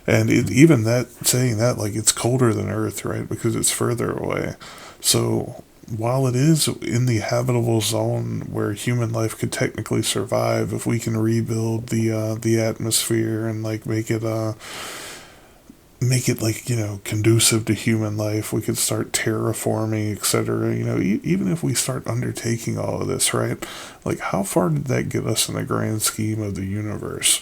Speaker 1: And even that, saying that, like, it's colder than Earth, right? Because it's further away. So while it is in the habitable zone where human life could technically survive, if we can rebuild the atmosphere and like make it like conducive to human life, we could start terraforming, etc. Even if we start undertaking all of this, right? Like, how far did that get us in the grand scheme of the universe?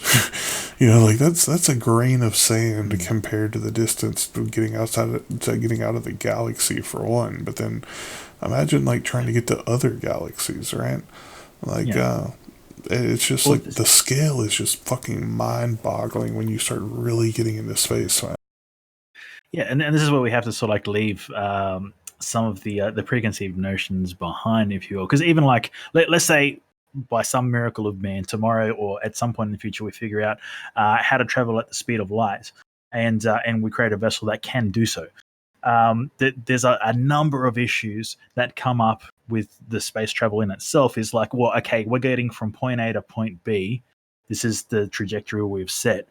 Speaker 1: Like, that's a grain of sand
Speaker 2: Mm.
Speaker 1: compared to the distance to getting out of the galaxy, for one. But then imagine like trying
Speaker 2: Yeah.
Speaker 1: to get to other galaxies, right? Like,
Speaker 2: Yeah.
Speaker 1: it's just
Speaker 2: Well,
Speaker 1: like the scale is just fucking mind-boggling when you start really getting into space.
Speaker 2: yeah, and this is where we have to sort of like leave some of the preconceived notions behind, if you will, because even like let's say by some miracle of man tomorrow or at some point in the future we figure out how to travel at the speed of light, and we create a vessel that can do so. There's a number of issues that come up with the space travel in itself. Is like, well, okay, we're getting from point A to point B. This is the trajectory we've set.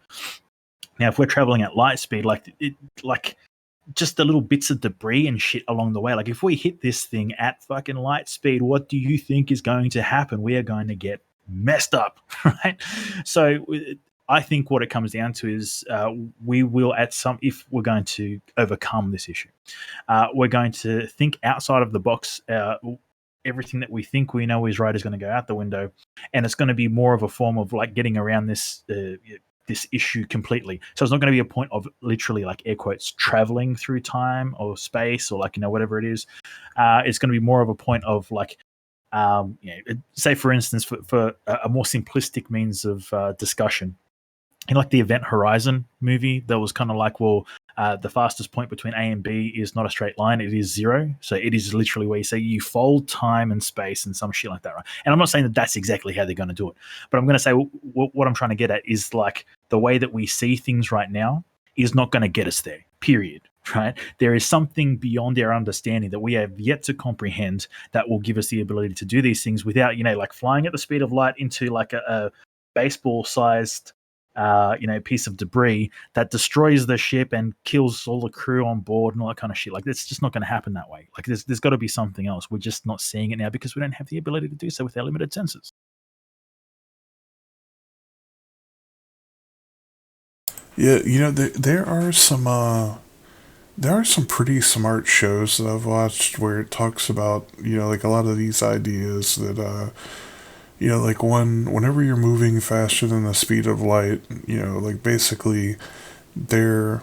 Speaker 2: Now, if we're traveling at light speed, like just the little bits of debris and shit along the way. Like, if we hit this thing at fucking light speed, what do you think is going to happen? We are going to get messed up, right? So, I think what it comes down to is we will, if we're going to overcome this issue, we're going to think outside of the box. Everything that we think we know is right is going to go out the window, and it's going to be more of a form of like getting around this issue completely. So it's not going to be a point of literally like air quotes traveling through time or space or like whatever it is. It's going to be more of a point of like say for instance for a more simplistic means of discussion in like the Event Horizon movie, that was kind of like, well, the fastest point between A and B is not a straight line; it is zero. So it is literally where you say you fold time and space and some shit like that, right? And I'm not saying that that's exactly how they're going to do it, but I'm going to say what I'm trying to get at is like the way that we see things right now is not going to get us there. Period. Right? There is something beyond our understanding that we have yet to comprehend that will give us the ability to do these things without, like flying at the speed of light into like a baseball-sized, piece of debris that destroys the ship and kills all the crew on board and all that kind of shit. Like, it's just not going to happen that way. Like, there's got to be something else. We're just not seeing it now because we don't have the ability to do so with our limited senses.
Speaker 1: Yeah, there are some pretty smart shows that I've watched where it talks about, like a lot of these ideas that, like whenever you're moving faster than the speed of light, like basically there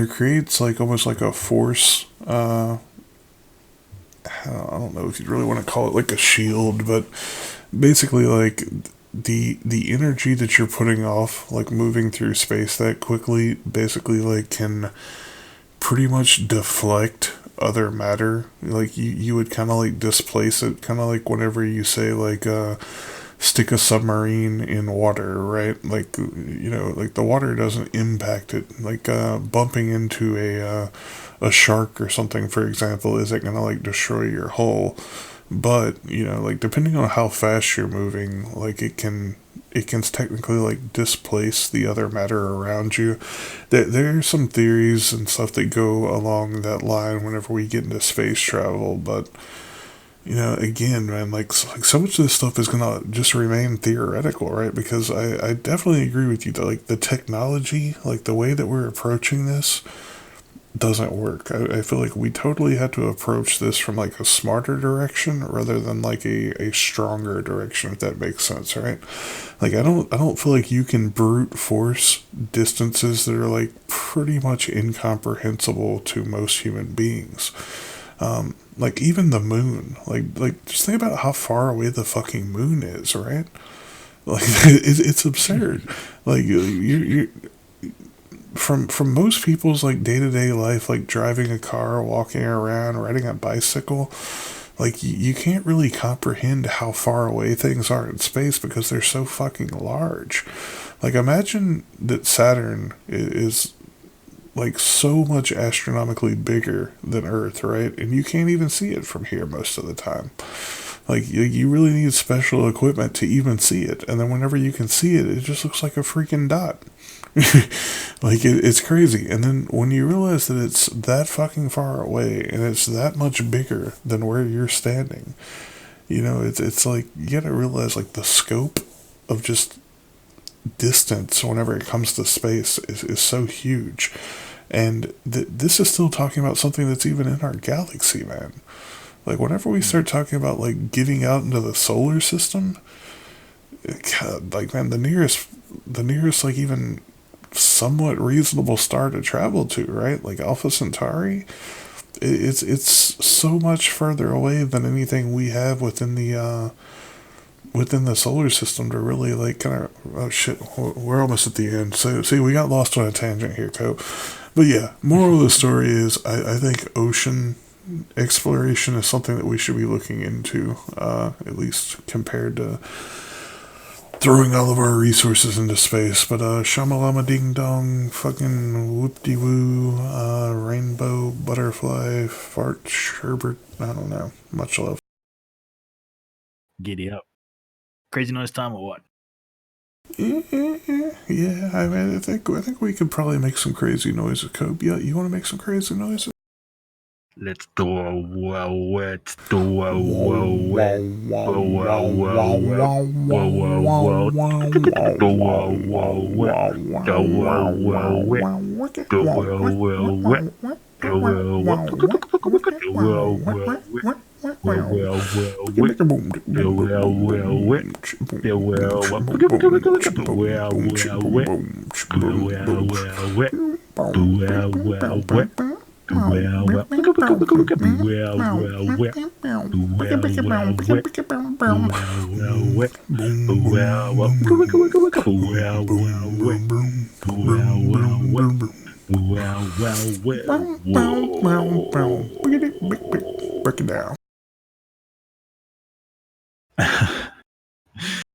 Speaker 1: creates like almost like a force, I don't know if you'd really want to call it like a shield, but basically like the energy that you're putting off, like moving through space that quickly, basically like can pretty much deflect other matter. Like you would kind of like displace it, kind of like whenever you say like stick a submarine in water, right? Like like the water doesn't impact it. Like bumping into a shark or something, for example, isn't gonna like destroy your hull. But like depending on how fast you're moving, like it can technically like displace the other matter around you. There are some theories and stuff that go along that line whenever we get into space travel, but again, man, like so much of this stuff is gonna just remain theoretical, right? Because I definitely agree with you that like the technology, like the way that we're approaching this, doesn't work. I feel like we totally had to approach this from like a smarter direction rather than like a stronger direction, if that makes sense, right? Like I don't feel like you can brute force distances that are like pretty much incomprehensible to most human beings. Like even the moon, like just think about how far away the fucking moon is, right? Like it's absurd. Like you from most people's like day-to-day life, like driving a car, walking around, riding a bicycle, like you can't really comprehend how far away things are in space because they're so fucking large. Like imagine that Saturn is like so much astronomically bigger than Earth, right? And you can't even see it from here most of the time. Like you really need special equipment to even see it, and then whenever you can see it, it just looks like a freaking dot. Like it's crazy. And then when you realize that it's that fucking far away and it's that much bigger than where you're standing, it's like you gotta realize like the scope of just distance whenever it comes to space is so huge. And this is still talking about something that's even in our galaxy, man. Like whenever we start talking about like getting out into the solar system, God, like man, the nearest like even somewhat reasonable star to travel to, right? Like Alpha Centauri, it's so much further away than anything we have within the solar system to really like kind of, oh shit, we're almost at the end. So see, we got lost on a tangent here, Cope. But yeah, moral of the story is I think ocean exploration is something that we should be looking into, at least compared to throwing all of our resources into space. But shamalama ding dong, fucking whoop de woo, rainbow butterfly fart sherbet. I don't know. Much love.
Speaker 2: Giddy up. Crazy noise time or what?
Speaker 1: Yeah, I mean, I think we could probably make some crazy noises, Cope. Yeah, you want to make some crazy noises?
Speaker 2: Let's do a well wet, do a well wet, do a well wet, do a well wet, do a well wet, do a well wet, do a well wet, do a well wet, do a well wet.
Speaker 3: Well.
Speaker 1: Break it down.